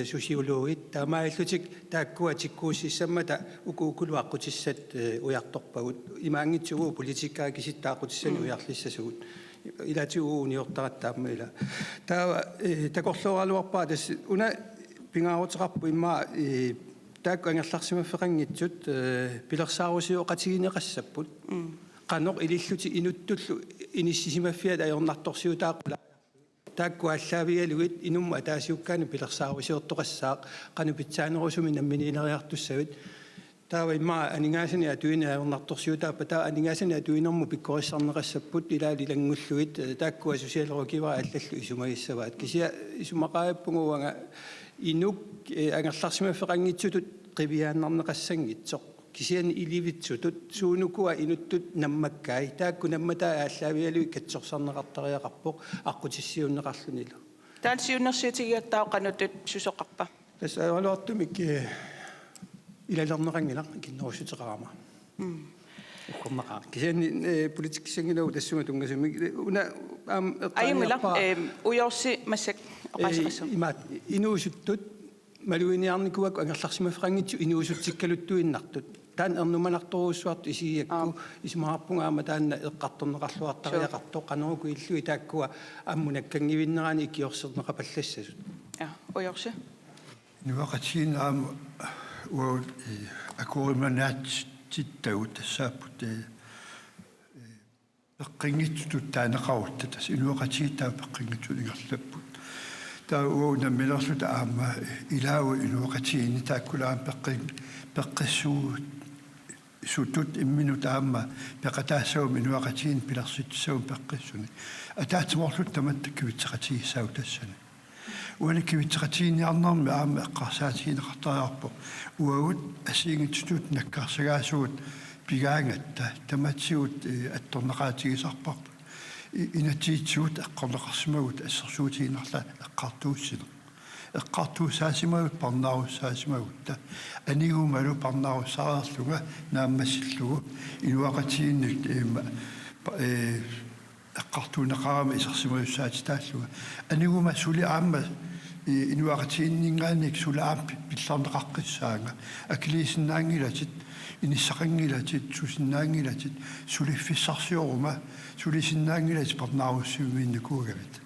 S3: sosiologit taamaillutik taakkua tikkuussissammata ukuukuluaqqutissat ujartorpagut imaangitsugu politikkaa kisittaaqutissani ujarlissasugut ilatigu uniortarattaamma ila taava takorluoraluarpaa tas una pingaaruteqarpu immaa taakku angerlarsimaffeqangitsut pilersaarusiuqatigineqassapput qanoq ililluti inuttullu inissisimaffiat ajornartorsiutaaqula taakku allaavigaluit inumma ataasiukkaani pilersaarusiortoqassaaq qanupitsaanerusumi namminiileriartussavit taava immaa aningaasani atuina ajornartorsiutaappa taa aningaasani atuinermu pikkorissarneqassapput ilaalilangulluit taakkua sosiaalruukivara allallu isumagissavaat kisia isumaqaappunguanga inuk angerlarsimaffeqangitsutut qiviaannarneqassangitsoq kisian ilivitsutut suunukua inuttut nammakkai taakku nammataa ааllaavigalu katsorsarneqartariaqarpoq аққутиссиуннеқарлунила
S2: taansiunnersiitigiattaoqanutut susoqarpa
S3: tas aluartumik ilalernеқангила киннерусутеқарама ukkornaqaa kisian politikkisangilau tassuma tungasumik una
S2: ayimila uyorsi massak oqaasiqassum
S3: imaat inuusuttut малуиниарникуак ангерларсимафрангитсу инуусутсиккалуттуиннартут таан эрнуманарторуссуарт исиакку исмаарпунгаама таанна эққарторнеқарлуартариақарто қанеруку иллуи тааккуа аммунаккангивиннерани икиорсернеқапаллассасут
S2: Ja, ojorse.
S5: Nuaqatiin aama uaut akurimanaat tittaut tassaaput peqqingittut taanaqaruttatas inuaqatiitaa peqqingitsulingerlapput taa uuna milerlut aama ilaawa inuaqatiini taakkulaam peqqissuut sutut imminut aama peqataassaum inuaqatiin pilarsitsaum peqqissuni ataatsimorlut tamattakivitseqatigissaau tassani уаникивитсеқатиинниарнэрми аама эққарсаатигинеқартариарпо уагут асиингитсутут наккарсагаасуут пигаангатта таматсиут атторнеқаатигисарпарпу инатиитсуут эққорнеқарсимагут ассерсуутигинерла эққартууссина эққартуусаасимагут парнааруссаасимагутта анигумалу парнааруссаариарлуга нааммассиллугу инуақатиинник эққартуунеқарама исерсимаюссаати тааллуга анигума сули аама инуақатииннингаанник сулаам пилларнеқаққиссаанга акилисиннаангилатит иниссақангилатит сусиннаангилатит сулиффиссарсиорума сулисиннаангилатит парнааруссуумииннакуугавит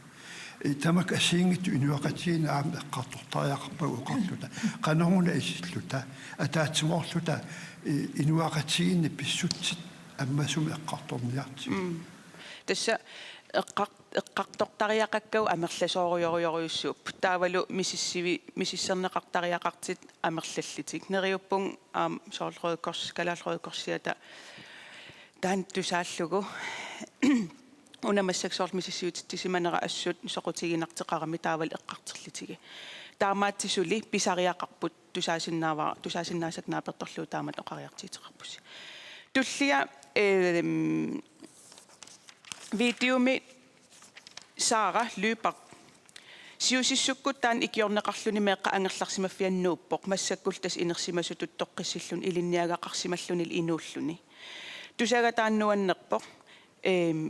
S5: тамак асиингитту инуақатиин аама эққартортариақарпагу эққартута қанеруна исиллута атаатсимоорлута инуақатиинни писсутсит аммасуми эққарторниарти
S2: Tässä eqqartortariaqakkau amerlasooriorioriussuup taavalu misisserneqartariaqartit amerlallitik neriuppung soorlrødkorskalaallrødkorsiata taan tusaallugu unamassaksort mississiutissimanera assut soqutiginarteqarami taaval eqqarterlitigi taamaattisuli pisariaqarput tusaasinnaasaknaapertorluu taamat oqariartiiteqarpussi tullia videomi Sara Lyberg siusissukkutaan ikiorneqarluni meeqqa angerlarsimaffiannuuppoq massakkultas inersimasutut toqqissillun ilinniagaqarsimallunil inuulluni tusagataannuannerpoq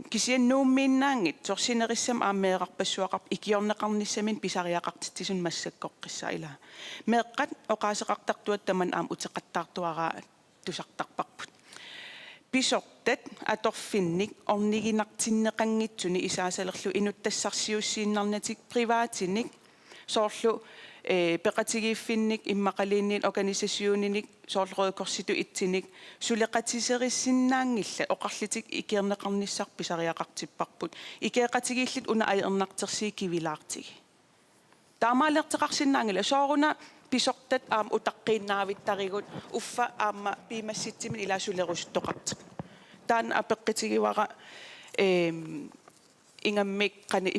S2: kisiannuummiinnaangit sorsinerissam aammeeqarpassuaqarp ikiorneqarnissamin pisariaqartittisun massakkoqqissa ila meeqqat oqaaseqartartuat taman aam uteqattaartuaraa tusartarparput pisortat atorfinnik orniginartinneqanngitsuni isaasalerlu inuttassarsiussiinnarnatik privaatinik soorlu peqatigiiffinnik immaqaliinniin organisasiuninik soorlrødkorsitu itsinik suleqatiserissinnaangilla oqarlitik ikiernеqarnissarpisariaqartipparput ikeeqatigiillit una aiernertersii kivilaartigi taamaalerteqarsinnaangilla sooruna pisortat aam utaqqiinnaavitarigut uffa aamma piimassittimin ilaasulerusuttoqartiq taan apeqqitigiwara ingammik qani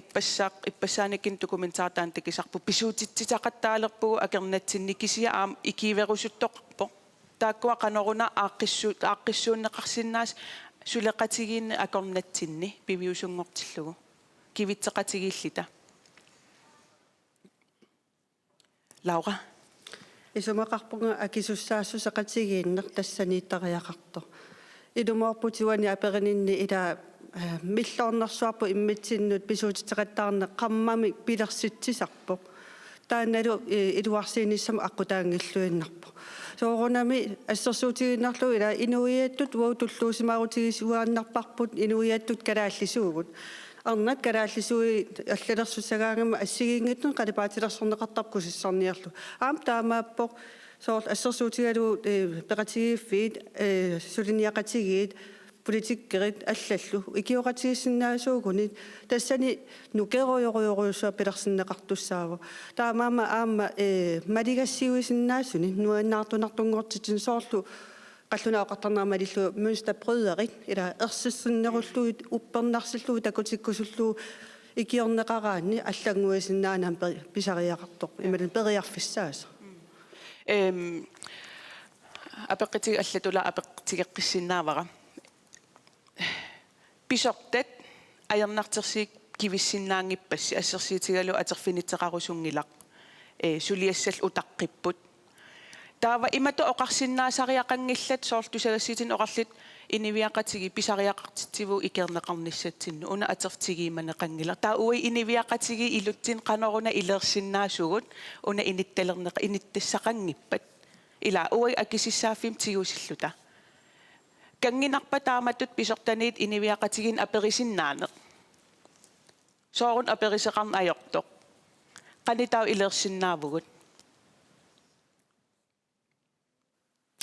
S2: ippasaanikin dokumentaartaan tikisarpu pisuutittitaqattaalerpugu akernatsinni kisia aam ikiiverusuttoqarpo taakkua qanoruna aaqqissuunneqarsinnaas suleqatigiinne akornatsinni piviusungortillugu kivitseqatigiillita Laura
S6: исумақарпунга акисуссаассусеқатигииннер тассанииттариақарто илумоорпутиуани аперининни ила миллоорнэрсуарпу иммитсиннут писуутитеқаттаарне қаммами пилерситсисарпо таанналу илуарсииниссама аққутаангиллуиннарпо соорунами ассерсуутигиннарлу ила инуиаттут уаутуллуусимаарутигисуааннарпарпут инуиаттут калааллисуугут арнат калааллисуи аллалерсуссагаангама ассигиингиттун қалипаатилерсорнеқартарп кусиссарниарлу аам таамааппоқ соорл ассерсуутигалу пеқатигииффиит сулиниақатигиит политиккерит аллаллу икиоқатигиссиннаасуугуни тассани нукероёроёруйуссуа пилерсиннеқартуссаава таамаама аама малигассиуисиннаасуни нуаннаартунартунгортитин соорлу qallunaaqartarnermalillu mønsterbryderi ila ersissinnerulluit uppernarsilluu takutikkusullu ikiorneqaraanni allanguisinnaanam pisariaqartoq imalun periarfissaasa
S2: apeqqiti allatula apeqqtigeqqissinnaalara pisortat ajernartersiik kivissinnaangippassi assersiitigalu aterfinitteqarusunngilaq suliassall utaqqipпут taava imatu oqarsinnaasariaqangillat soortusagassitin oqarlit iniviaqatigi pisariaqartitsivu ikerneqarnissatsinnu una atertigiimaneqangila taa ui iniviaqatigi ilutsin qanoruna ilersinnaasugut una inittissaqangippat ila ui akisissaafim tigusilluta kanginarpa taamatut pisortaniit iniviaqatigin aperisinnaane soorun aperiseqarn ajortoq qanitau ilersinnaavugut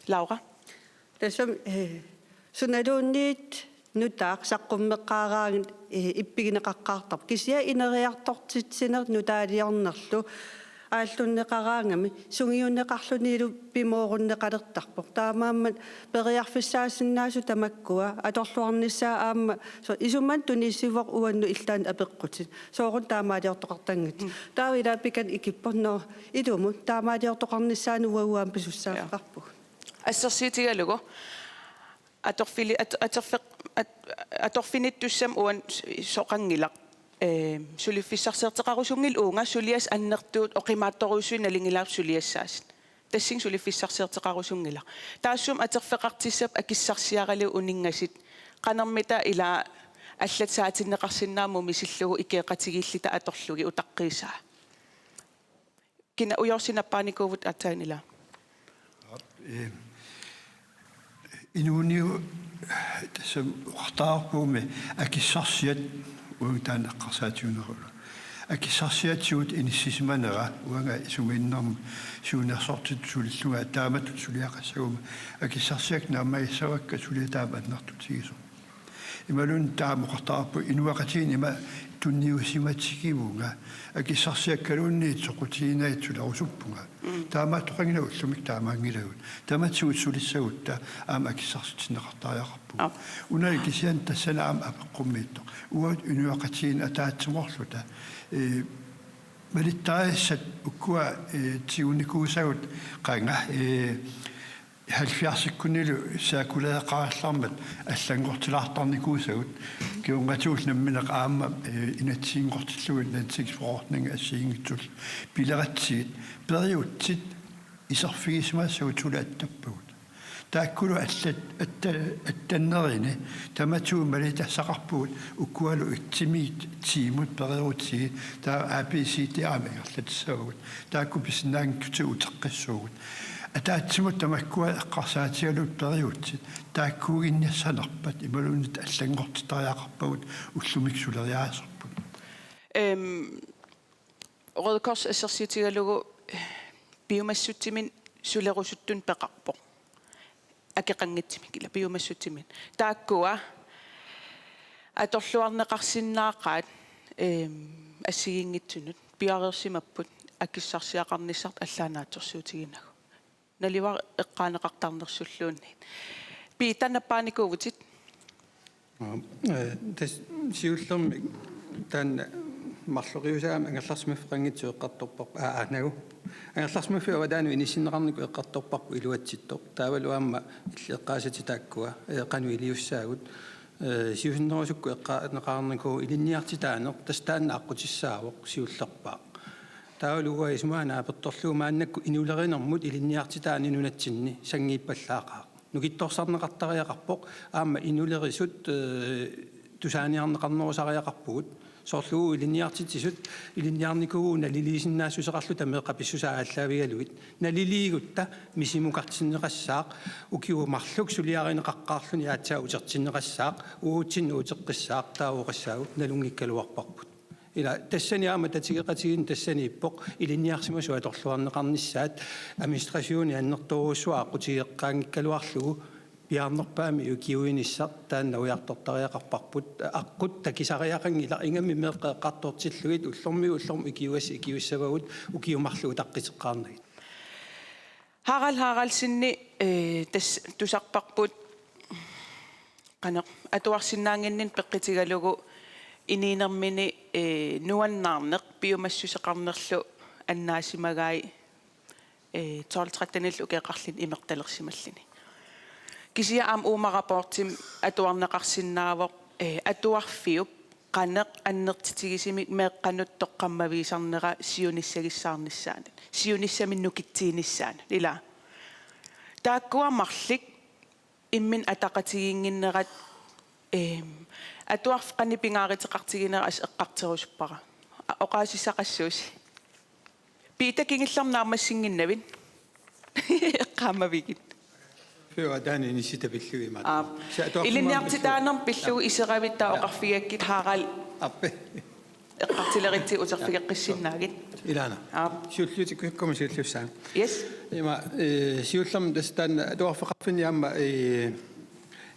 S2: Laura
S6: Tässä sunnaluunniit nutaaq saqqummeqqaaraagin ippigineqaqqaartarp kisia ineriartortitsineq nutaaliornerlu ааллуннеқараангами сунгиуннеқарлуниилу пимооруннеқалертарпоқ таамааммат периарфиссаасиннаасу тамаккуа аторлуарниссаа аама со исуман туниссивоқ уанну иллаан апеққутит соорун таамаалиортоқартангит таавила пикан икиппорноо илуму таамаалиортоқарниссаану уауаам писуссаафеқарпуг
S2: ассерсиитигалугу аторфиниттуссам уан соқангилақ сулиффиссарсертеқарусунгил уунга сулиас аннертуут оқимаатторуусуин налингилаар сулиассаас тассин сулиффиссарсертеқарусунгила таассум атерфеқартиссап акиссарсиаралу унингасит қанермита ила аллатсаатиннеқарсинааму мисиллугу икеқатигииллита аторлуги утаққиисаа кина уйорсинаппааникуувут атаанила
S5: инуниу тассам уартаарпууми акиссарсиат уутаанеққарсаатиунерула акиссарсиатсуут иниссисиманера уанга сугиннэрм суунерсортит сулиллуга тааматут сулиақассагума акиссарсиак наамаиссавакка сулиатаама аннартут сигису ималун таамоқартаарпу инуақатиинима тунниусиматсигивунга акиссарсиаккалуунниит соқутиинаитсулерусуппунга таамааттоқангила уллумик таамаангилагут тааматсуут сулиссагутта аама акиссарситинеқартариақарпу унаи кисиан тассанаам апеққуммиитто уат инуақатиин атаатсиморлута малиттаассат уккуа тиуникуусагут qaanga 70-куннилу саакулаақаарлармат аллангортилаартарникуусагут киунгатуулнамминеқ аама инатсиингортиллугут нансигсфорортнинга ассиингитсул пилератсигит периутсит исерфигисмаассагут сулааттаппагут тааккулу аллат аттаннерини таматуу малитассақарпугут уккуалу итсимиит тимут периутсиги таа ABCD-амиарлатсаагут таакку писнаангту утеққиссуугут атаатсимут тамаккуа эққарсаатигалут периутсит тааккуугинниассанерпат ималунит аллангортитариақарпагут уллумиксулериаасерпут
S2: Røde ассерсиитигалугу биумассутсимин сулерусуттун пеқарпо акеқангитсими кила биумассутсимин тааккуа аторлуарнеқарсинаақаат ассигингитсунут пиарерсимаппут акиссарсиақарниссарт аллаанааторсуутигинагу наливар эққаанеқартарнерсуллуунни питанаппааникуувутит
S3: тас сиуллерми таанна марлориусаама ангерларсимаффеқангитсу эққарторпар нагу ангерларсимаффиа вадаану инисиннеқарнику эққарторпарпу илуатситтоқ таавалуаама иллеққаасати тааккуа эққану илиуссаагут сиусиннерусукку эққаанеқарнику илинниартитаанеқ тастаанна аққутиссаавоқ сиуллерпаа таавалуга исмаана аперторлуу мааннакку инулеринермут илинниартитаани нунатсинни сангииппаллаақаа нукитторсарнеқартариақарпоқ аама инулерисут тусааниарнеқарнерусариақарпугут соорлуу илинниартитсисут илинниарникугу налилисиннаассусеқарлу тамеэққаписсусаааллаавигалуит налилиигутта мисимукартиннеқассаақ укиумарлук сулиаринеқаққаарлуни аатсаа утертиннеқассаақ уутсинну утеққиссаақ таауоқассаагут налунгиккалуарпарпут ила тассани аама татигеқатигин тассани иппоқ илинниарсимасу аторлуарнеқарниссаат администрасиони аннерторуссуаа қутигеққаангиккалуарлугу пиарнерпаами укиуиниссар таанна уяртортариақарпарпут аққут такисариақангила ингамми меэққартортиллугит уллорми икиуиссавагут укиумарлугу таққитеққарнагит
S2: Harald sinni тас тусарпарпут qana atuarsinnaanginnin peqqitigalugu iniinermini nuannаарneq piumassuseqarnerlu annaasimagaai 12-13 ukeeqarlin imertalersimallini kisia am uumaraportim atuarneqarsinnaavoq atuarfiup qaneq annertitigisimik meeqqanuttoqqammaviisarnera siunissagissаарnissaanat siunissamin nukittiinissaanat ila taakkuamarlik immin ataqatiginginnerat atuarf qannipingaariteqartiginera as eqqarterusuppara oqaasissaqassuusi piita kingillarnaarmassinginnavin eqqaamavigit
S3: Før dan initiativillui ma.
S2: iliniartitaanerm pillugu iseravittaa oqarfigakkit haaral
S3: Appe.
S2: eqqartileritti uterfigeqqissinnaagit
S3: Ilana. Siulluti kukkum siullussaan.
S2: yes
S3: Ima siullam dastan tuarfaqarfini amma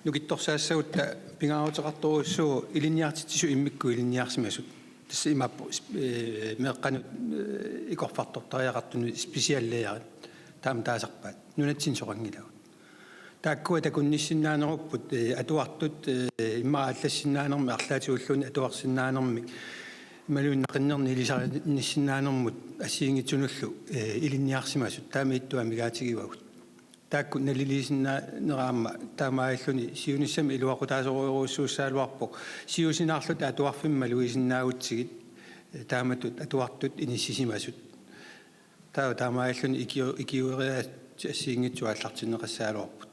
S3: nukittorsaassagutta pingaaruteqartoruussuu iliniartitisu immikku iliniarsimasut. Tässä imappu meqqanut ikorfartortariaqartunu spesialleerit taam taasarpaat nunatsin soqangilagut. Taakkua takunnissinaanerupput atuartut immaallасsinaanermi арлаатиуллуни atuarsinnaanermi малуиннақиннерни илисарниссинааnermut ассиингитсунуллу илинниарсимасут таамииттуа мигаатигивагут таакку налилисиннаанераама таамааллуни сиунissami илуақутаасоруйуссууссаалуарпо сиусинаарлут атуарфимма луисиннаагутсигит тааматут атуартут иниссисимасут таамааллуни икиуериа ассиингитсуааллартинеқассаалуарпут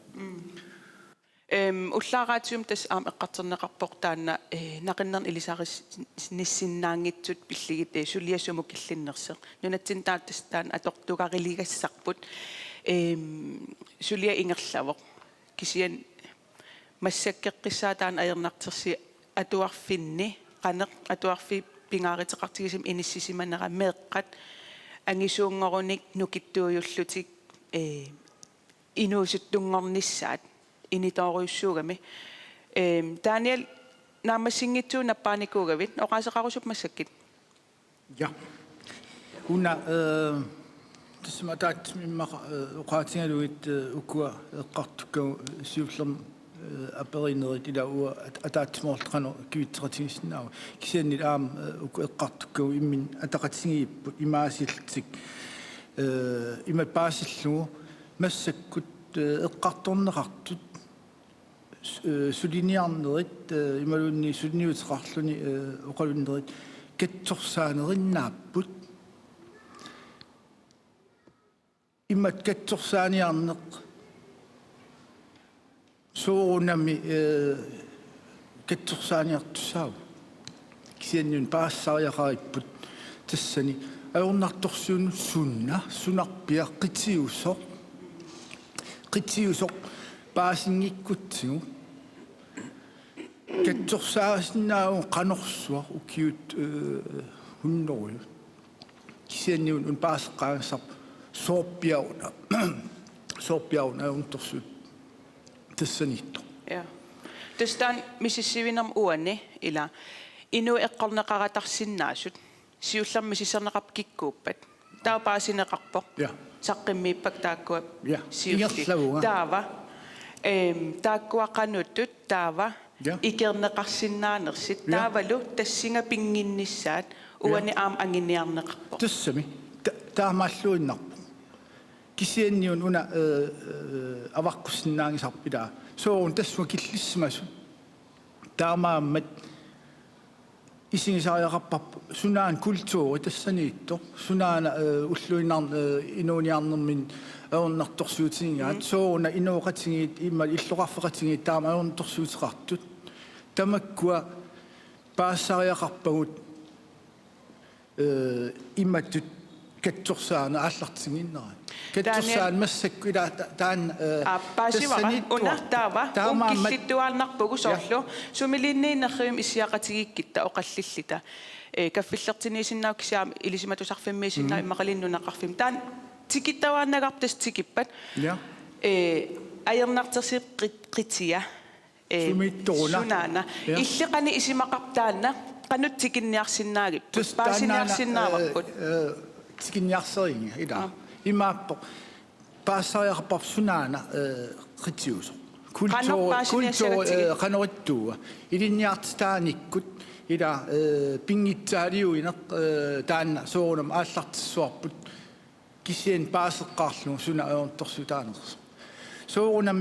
S2: уллаараатиум тас аам эққартернеқарпоқ таанна нақиннерн илисарисnissinnaangitsut пиллигит сулиассуму киллиннерсеқ нунатсин тааттас таан атортугарилигассарпут сулиа ингерлавоқ кисиан массаккеққиссаа таан аернартерси атуарфинни қанеқ атуарфи пингааритеқартигисим иниссисиманера меэққат ангисуунгоруник нукиттуйуллутик инуусуттунгорнissaat initoruissuugami Daniel naamassingitsu nappaanikuugavit oqaasaqarusup massakkit
S7: Ja. Una tisma taat mimma uqaatingaluit ukua eqqartukku siullerm aperinnerit ila ua ataatsimorlqano kivitseratigissinnaava kisiannil aam uku eqqartukku immin ataqatingiipput imaasilltik imat paasillugu massakkut eqqartorneqartut suliniarnerit imalunni suliniuteqarluni oqalunnerit katsorsaanerinapput immat katsorsaaniarneq soorunami katsorsaaniartussaau kisiannun paassariaqaripput tassani ajornartorsuunu sunarpiaqqitiusoq qitiusoq paasingikkuttigu katsorsaasinnaagu qanorsuaq ukiut hunnoru kisianniun un paaseqqaassarp soorpiauna untorsuut tassanitto
S2: ja tastaan mississivinam uanni ila inu eqqorneqaratarsinnaasut siullarmi sisernaqap kikkuuppat taapaasinneqarpoq
S7: ja
S2: saqqimmiippak taakkua
S7: ja
S2: siulli taava taakkuaqanuttut taava ikerneqarsinnaanersit taavalu tassinga pinginnissaat uani aam anginniarneqarpoq
S7: tassami taamaalluinnarpo kisianniun una avaqqussinnaangisarpilaa soorun tassua killissimasu taamaammat isingisariaqarpap sunaan kultuuri tassaniitto sunaana ulluinnar inuuniarnermin aornartorsuutigingaat sooruna inuoqatingiit imma illoqarfeqatingiit taama aornartorsuutiqartut tamakkua paassariaqarpagut immatut katsorsaana aallartinginnera katsorsaan massakku ila taan
S2: paasivara unartaava unkillittuaalnarpugu soorlu sumilinniinnerrium issiaqatigikkitta oqallillita kaffillertiniisinnau kisiaam ilisimatusarfimmiisinnau immaqalinnunaqarfim taan tikittavaannagartas tikippat ajernartersi qitia sunaana illiqani isimaqartaanna qanut tikinniarsinnaagippu paasinniarsinnaavakut tikinniarseringa ila imaappo paassariaqarpar sunaana qitiuso kultuuri qanorittuuga ilinniartitaanikkut ila pingitsaaliuineq taanna soorunam aallartissuarput kisian paaseqqaarlugu suna aortorsuutaanersu soorunam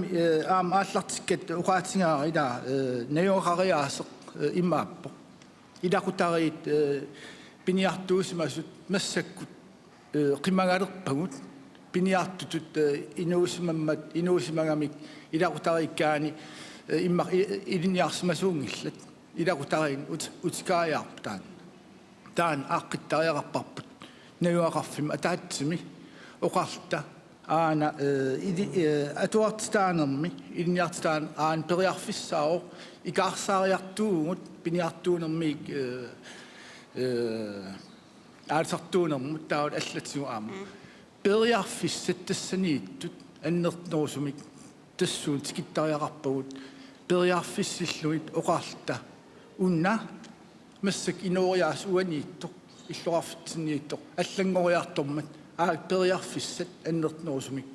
S2: aam aallartikkat uqaatingaa ila nayoqariaaseq imaappo ilaqutariit piniartuusimasut massakkut qimaгаlerpagut
S7: piniartutut inuusimangamik ilaqutariikkaani imma iliniarsimasuungillat ilaqutariin utikaajаарp taan aaqqitariaqarparput najuaqarfim ataatsimi oqarta aana atuartitaanermi iliniartitaan aan periarfissaao ikaarsaariartuugut piniartuunermiik aalsartuunermut taawat allatsigu aama periarfissat tassaniittut annertnoosumik tassuun tikittariaqarpagut periarfissilluit oqarta unna massak inooriaas uaniittoq иллоqarfitsinniittoq аллангориартормат periarfissat annertnoosumik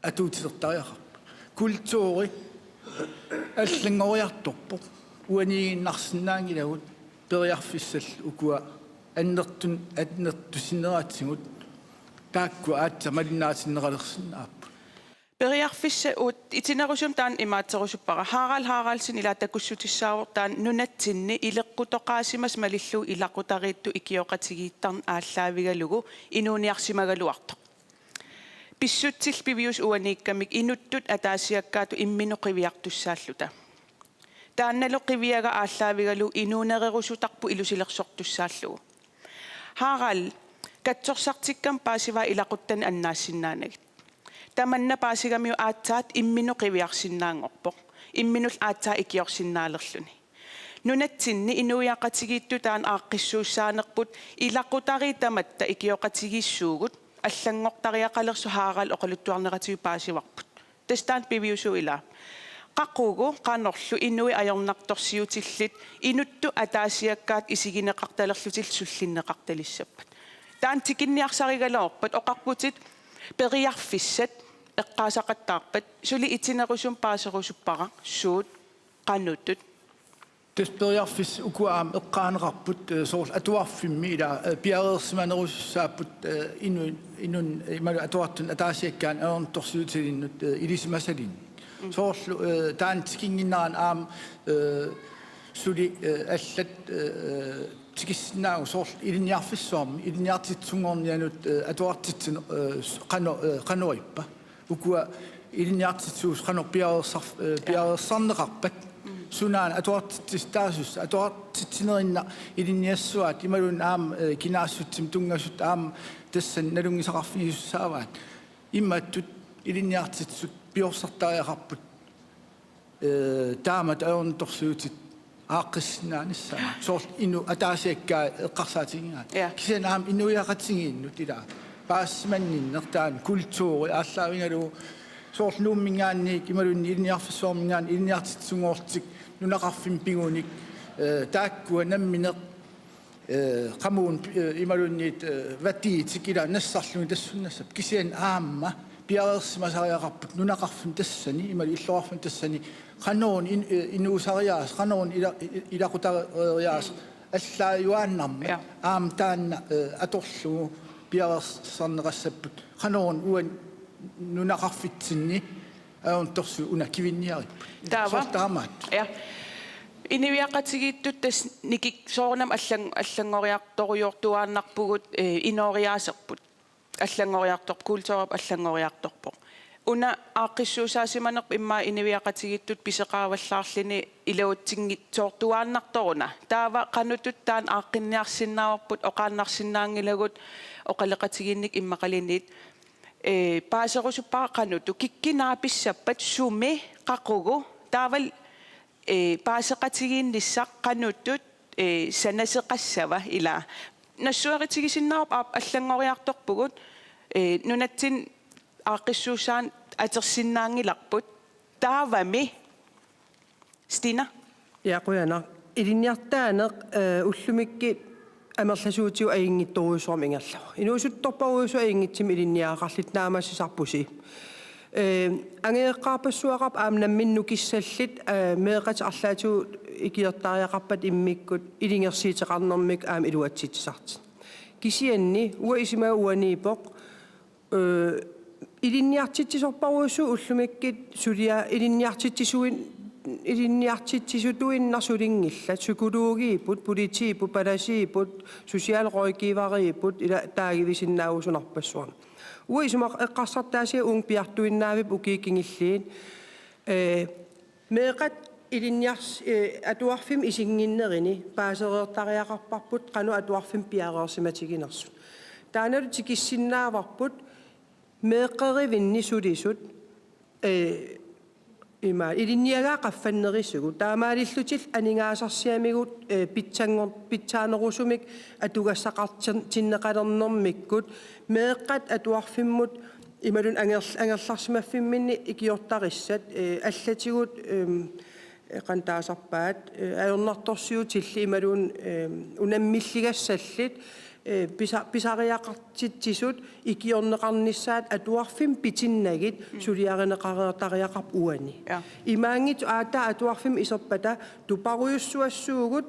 S7: atuutisertariaqarpa kultuuri аллангориарторпо уанииннарсинаангилагут periarfissall ukua аннертусинераатсигут таакку аатса малиннаатиннералерсинааппу
S2: Periarfissa ut itinerusum taan imaatserusuppara Haraldsin ila takussutissaavuq taan nunatsinni ileqqutoqaasimas malillu ilaqutariittu ikioqatigiittarn ааllaavigalugu inuuniarsimagaluartoq pissutsil pivius uaniikkamik inuttut ataasiakkaatu imminoqiviartussaalluta taannalo qiviaga ааllaavigalu inuunererusutarpu ilusilersortussaallugu Harald katsorsartikkam paasiva ilaquttani annaasinnaanagit tamanna paasigamiu aatsaat imminoqiviarsinnaangorpoq imminul aatsaa ikiorsinnaalerluni nunatsinni inuiaqatigiittu taan aaqqissuussaanerput ilaqutariitamatta ikioqatigissuugut аллангортариақалерсу Harald оқалуттуарнератиу паасиварпут тастаан пивиусу ила qaqqugu qanorlu inui ajornartorsiutillit inuttu ataasiakkaat isigинеқарталерлутил суллиннеқарталиссаппат таан тикинниарсаригaloorpat oqarputit periarfissat eqqaasaqattaarpat suli itinerusum paaserusuppara suut qanutut
S7: Periarfiss ukuaam eqqaaneqarput soorl atuarfimmi ila piareersimanerussaapput inun imalu atuartun ataasiakkaan aorntorsiutilinnut ilisimasalin soorlu taan tikinginnaraan aam suli allat tikissinaagu soorl iliniarfissuarmi iliniartitsungornianut atuartitsin qanuippa ukua iliniartitsuus qanor piareersarneqarpat sunaan atuartitistaasus atuartitsinerinna iliniassuat imalun aam kinaassutsim tungassut aam tassan nalungisaqarfinissaavaat immattut iliniartitsut piorsortariaqarput taamat aorntorsuutit aaqqissinaanissa soorl inu ataasiakkaa eqqarsaatigingaat kisen aam inuiaqatigiinnut ila paassimanninnertaan kultuuri aallaavингалу soorl nuummingaanniik imalun iliniarfissuarmingaan iliniartitsungoortik nunaqarfim pigunik taakkua nammineq qamuun imalunniit vatiitik ila nassarluni tassunnassap kisian aamma piareersimasariaqarput nunaqarfim tassani imalu illoqarfim tassani qanoon inuusariaas qanoon ilaqutariaas allaajuaannarma aam taanna atorlugu piareersarneqassapput qanoon uan nunaqarfitsinni aorntorsu una kivinniarippu sortaamaat
S2: ja iniviaqatigiittut tas nikik soornam allangoriartoruyortuaannarpugut inoriaaserput allangoriartorp kultorp allangoriartorpoq una aaqqissuusaasimanerp imma iniviaqatigiittut piseqaavallaarlini ilautsiнгитсоортуааннарторуна таава qanutut taan aaqqinniarsinnaawarput oqaannarsinnaangilagut oqaleqatiginnik immaqaliniit paaserusuppaa qanuttu kikkinaapissapat sumi qaqugu taaval paaseqatigiinnissaq qanuttut sanaseqassava ila nassuaritigisinnaarp allangoriartorpugut nunatsin aaqqissuusaan atersinnaangilarput taavami Stina
S4: Ja quyana iliniartaaneq ullumikki амерласуутиу аингитторуусуармингалла инуусутторпаруусу аингитсим илинниаақарлит наамассисарпуси ангеэққарпассуақарп аамнамминну киссаллит меэқати арлаатиу икиертариақарпат иммиккут илингерсиитеқарнэрмик аам илуатситсарти кисианни уа исимаа уаниипоқ илинниартитсисорпаруусу уллумиккит сулиа илинниартитсисуин илинниартитсисутуиннарсулингилла сукулуугиипут политиипут паласиипут сosiaalrådgiveriput ила таагивисиннаавусунарпассуарна uisumaq eqqarsartaasi uung piartuinnaavip ukiikingilliin meeqat ilinniars atuarfim isinginnerini paasereertariaqarparput qanu atuarfim piareersimatiginersut taanalu tikissinnaavарput meeqqerivinni sulisut ima ilinniagaa qaffannerisugu taamaalillutil aningaasarsiamigut pitsaanerusumik atugassaqartinneqalernermikkut meeqqat atuarfimmut imalun angerlarsimaffiminni ikiortarissat allatigut qantaasarpaat ajornartorsiutilli imalun unammilligassallit pisariaqartitsisut ikiorneqarnissaat atuarfim pitinnagit suliarineqareertariaqarp uani imaangit aata atuarfim iserpata tuparuyussuassuugut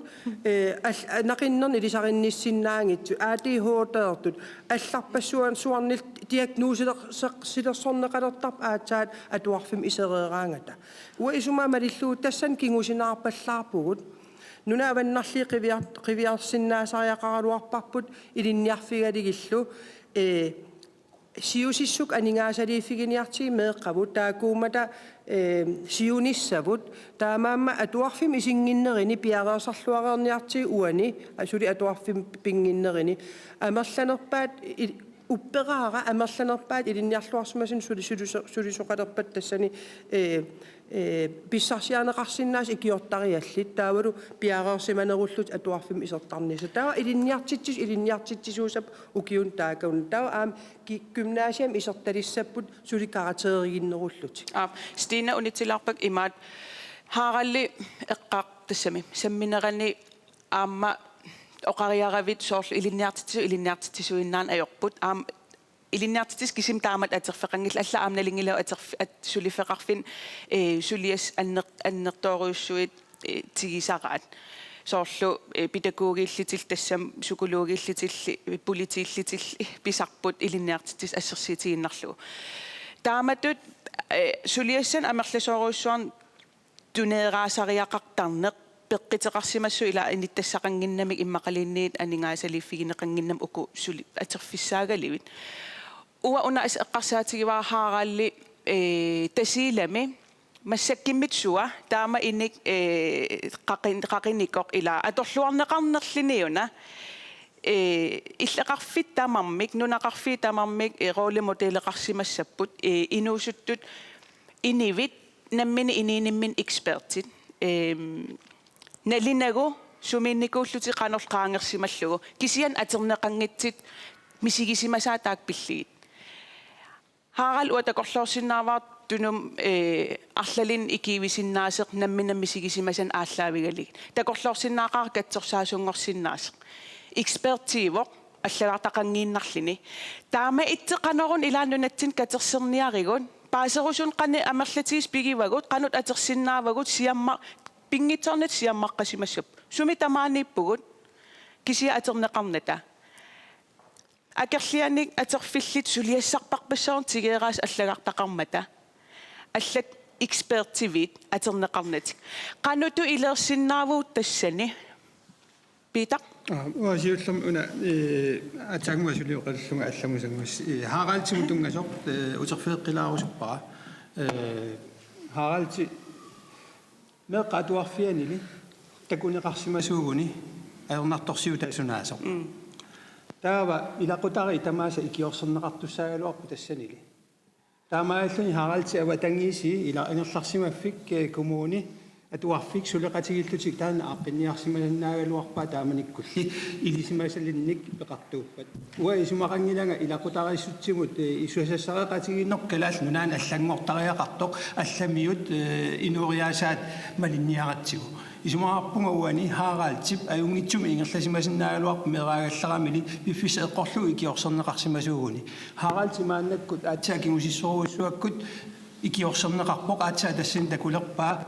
S4: naqinnerni ilisarinnissinaangitsu aati hooteertut алларпассуан суарнил диагнозилерсорнеқалертарп аатсаат атуарфим исереераангата уа исума малиллуу тассан кингусинаарпаллаарпугут нуна аваннарли қивиарсиннаасариақаралуарпарпут илинниарфигалигиллу сиусиссук анингаасалииффигиниартиги меэққавут таакуумата сиуниссавут таамаама атуарфим исингиннерини пиареерсарлуареерниартиги уани асули атуарфим пингиннерини амерланерпаат уппераара амерланерпаат илинниарлуарсимасин сулисоқалерпат тассани писсарсианеқарсиннаас икиортариаллит таавалу пиареерсиманеруллут атуарфим исертарниса таа илинниартитсуусап укиун таакаун таа аам гимнасиам исерталиссаппут суликаратеригиннеруллути
S2: Stina unitsilарпак имаат хааралли эққаартассами самминерани аама оқариаравит соорлу илинниартитсуиннаан аёрпут аам илинниартитис кисим таамат атерфеқангил алла аамналингилау сулифеқарфин сулиас аннерторуйуссуит тигисараат соорлу педагогииллитил тассам сукулуугииллитилли политииллитилли писарпут илинниартитис ассерсиитигиннарлугу тааматут сулиассан амерласооруйуссуарн тунеераасариақартарнеқ пеққитеқарсимассу ила иниттассақангиннамик иммақалиинниит анингаасалиффигинеқангиннам уку сули атерфиссаагаливит уа уна ас эққарсаатигиваа хааралли тасилами массаккиммитсуа таама иник қақиникоқ ила аторлуарнеқарнерлиниуна иллеқарфит тамармик нунақарфи тамармик ролемоделеқарсимассаппут инуусуттут инивит наммини ининиммин экспертит налинагу суминникууллути қанерлqaangersimallугу кисиан атернеқангитсит мисигисимасаатаак пиллигит хаарал уатакорлоорсиннааваар тунум арлалин икивисиннаасеқ наммина мисигисимасан ааллаавигалиг такорлоорсиннаақар катсорсаасунгорсиннаасеқ экспертивоқ аллалартақангииннарлини таама иттеқанерун илааннунатсин катерсерниаригун паасерусун қани амерлатигис пигивагут қанут атерсиннаавагут сиамма пингитернет сиаммаққасимассуп суми тамаанииппугут кисия атернеқарната акерлианик атерфиллит сулиассарпарпассаун тигеераас аллагартақармата аллат экспертивит атернеқарнатик қануту илерсиннаавуут тассани пита
S3: уасиуллам уна атсаагмасулиоқаллунга алламусангус хаагаалтигутунгасоқ утерфеэққилаарусуппара хаагаалти меққатуарфианили такунеқарсимасуугуни аернарторсиута асунаасоқ таава илақутари тамааса икиорсернеқартуссаагалуарпу тассанили таамааллуни хаагаалти аватангиси ила ангерларсимаффик коммуни атуарфик сулеқатигиллутик таана ааққинниарсимасаннаагалуарпаа тааманиккулли илисимасалинник пеқартууппат уа исумақангилага илақутариссутсигут исуасассареқатигиннор калаал нунаан аллангортариақартоқ алламиут инуриаасаат малинниаратсигу исумаарпунга уани хаараалтип аюнгитсуми ингерласимасаннаагалуарпа мераагалларамили пиффис эққорлу икиорсернеқарсимасуугуни хаараалтимааннаккут аатсаакингусиссоруйуссуаккут икиорсернеқарпоқ аатсаа тассин такулерпаа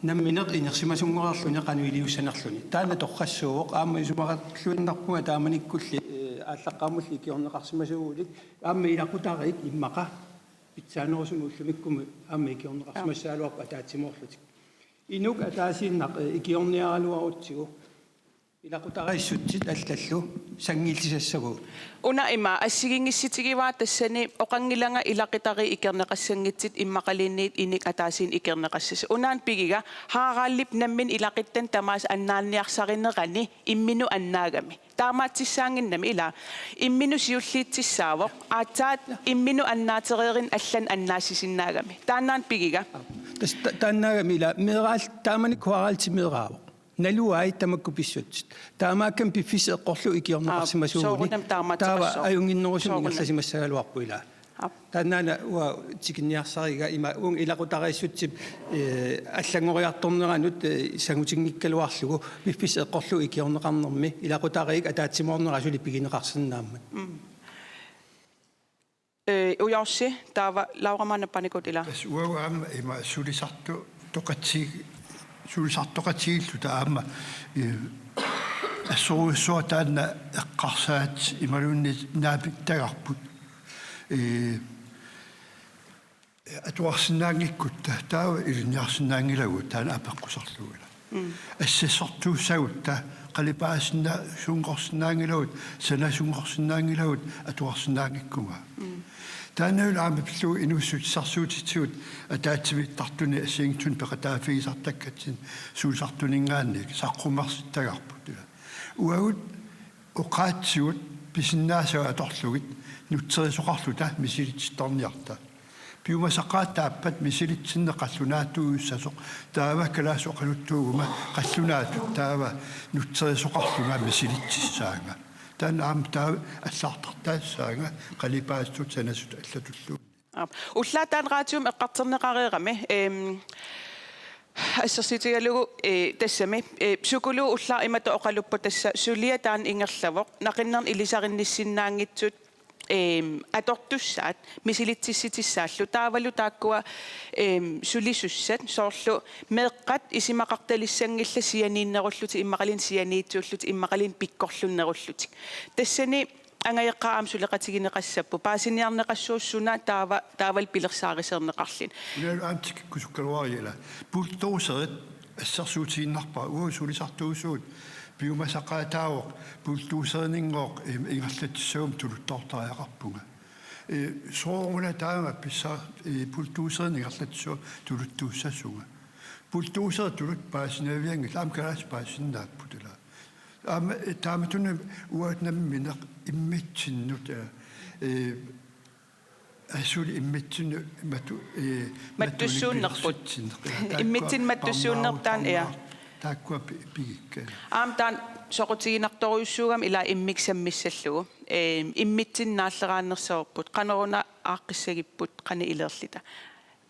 S3: намминеқ инерсимасунгорарлуни қануилиуссанерлуни таана торрассууоқ аама исумақарлуиннарпунга тааманиккулли ааллаққамулли икиорнеқарсимасуугулик аама илақутарик иммақа питсаанерусумууллумиккуми аама икиорнеқарсимассаалуарпа атаатсимоорлутик инук атаасииннақ икиорниаралуарутсигу Ilaqutaraissutsit allалlu sangiillisassagu.
S2: Una ima assigingissitigiva tassani oqangilanga ilaqitari ikerneqassangitsit immaqalinniit inik ataasin ikerneqassas unaan pigiga haaqaallip nammin ilaqittan tamaas annaanniarsarinneqani imminu annaagami taamaattissaanginnami ila imminu siulliitsissaawoq aatsaat imminu annaatereerin allan annaassisinnaagami taannaan pigiga
S3: Taannaagami ila meeraal taamani kuaraaltimieraavo. Naluai tamakupissut. Taamaakam piffis eqqorlu ikiorneqarsimasuuni. Taava ajunginnerusum ingerlasimassagaluarpuila. Taannaana ua tikinniarsariga ima uung ilaqutaraissutip allangoriartorneranut sangutingikkaluarlugu piffis eqqorlu ikiorneqarnermi ilaqutariik ataatsimornerasuli pigineqarsinnaammat.
S2: Ujorsi taava Laura panikut ila.
S5: Uam ima sulisartu toqatsi sulisartoqatiillu taama assuusuataanna eqqarsaat imalunni naapittagarput atuarsinnaangikkut taava iliniarsinnaangilagu taana apeqqusarluula assissortuussagut qalipaasinna sunqorsinnaangilagut sanasunqorsinnaangilagut atuarsinnaangikkunga taannaul aamapillu inussutissarsuutitsut ataatsimittartuni assiingtun peqataafigisartakkatsin suusartuningaanni saqqummarsittagarput uagut oqaatsiut pisinnaasua atorlugit nutserisuqarluta misilitsittorniarta piumasaqaataappat misilitsinneqallunaatuuissasoq taava kalaasoqaluttuuguma qallunaatu taava nutserisuqarlunga misilitsissaanga tan amta аллаартартаассаага қалипаассут санасут аллатуллу
S2: уллаатаан раатиум эққартернеқареерами ассерситигалугу тассами сукулу уллаа имата оқалуппу тасса сулия таан ингерлавоқ нақиннерн илисаринниссиннаангитсут атортуссаат мисилитсисситиссааллу таавалу тааккуа сулисуссат соорлу меэққат исимақарталиссангилла сианииннеруллути иммақалин сианиитсууллути иммақалин пиккорлуннеруллутик тассани ангаеққаам сулеқатигинеқассаппу паасиниарнеқассууссуна таавал пилерсаарисернеқарлин
S5: унаа аамтик кусуккалуарила пултоусерит ассерсуутииннарпаа уусулисартуусуут piumasaqaataawoq pultuuserningoq ingerlatissuum tuluttортариақарпунга сооргуна таама писsaa pultuuserningerlatissuum tuluttuussassunga pultuuser tulut paasinaviangi laam kalaas paasinnaapputula aama taamatuna uatnammineq immitsinnut asuli immitsinnu
S2: mattussuunnerput immitsin mattussuunnertaan ea
S5: taakua pigikka
S2: aamtaan soqutiginartoruissuugam ila immiksammissallugu immitsinnaalleraannersaorput qaneruna aaqqissagipput qani ilerlita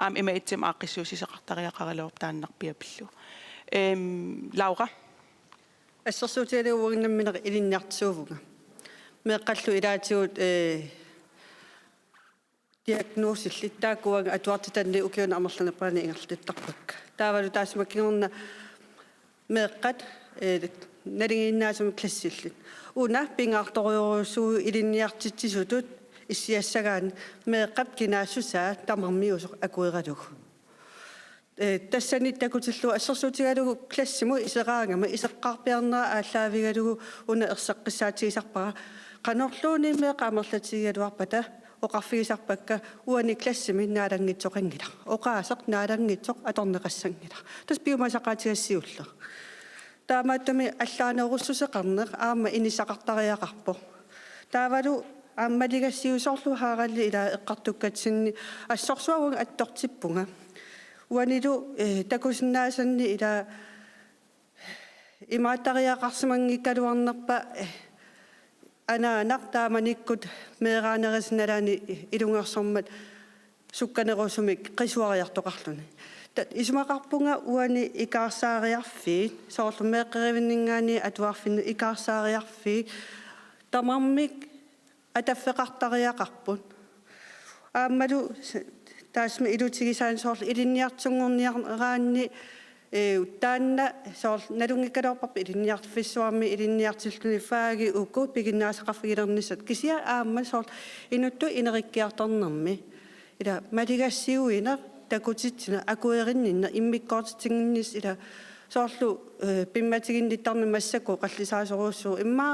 S2: aam ima itsim aaqqissuusiseqartariaqaraloor taannarpiapillu Laura
S6: ассерсуутиалуугиннамминеқ илинниартсууvuga меэққаллу илаатигут диагносиллиттааккуага атуартитанни укиуна амерланерпаани ингерлиттарпакка таавалу таасмаккигорна меэққат налингиннаасуми классиллит уна пингаарторюорусуу илинниартитсисутут иссиассагаан меэққап кинаассусаа тамармиусоқ акуералугу тассани такутиллу ассерсуутигалугу классиму исераангама исеққарпиарнера ааллаавигалугу уна ерсеққиссаатигисарпара qanorluuni meeqaamerlatigigaluarpata oqarfigisarpakka uani klassimi naalangitsoqangila oqaasaq naalangitsoq atorneqassangila tas piumasaqaatigassiulla taamaattami allaaneerussuseqarneq aama inisaqartariaqarpo taavalu aammaligassiusorlu haaralli ila eqqartukkatsinni assorsuagun attortippunga uanilu takusinnaasanni ila imaattariaqarsimangikkaluarnerpa ana taamanikkut meeraanerisnalani ilungersormat sukkanerusumik qisuariartoqarluni tat isumaqarpunga uani ikaarsaariarfiit soorlu meeqqerivinningaani atuarfinnu ikaarsaariarfiit tamarmik ataffeqartariaqarput aammalu taasmi ilutigisaan soorlu ilinniartungorniaraanni taanna soorl nalungikkalorparpi ilinniartifissuarmi ilinniartilluni faagi ukku piginnaasaqarfigilernissat kisia aamma soorl inuttu inerikkiartornermi ila maligassiuina takutitsina akuerinninna immikkoortitinginnis ila soorlu pimmatigin massaku qallisaasoruussuu imma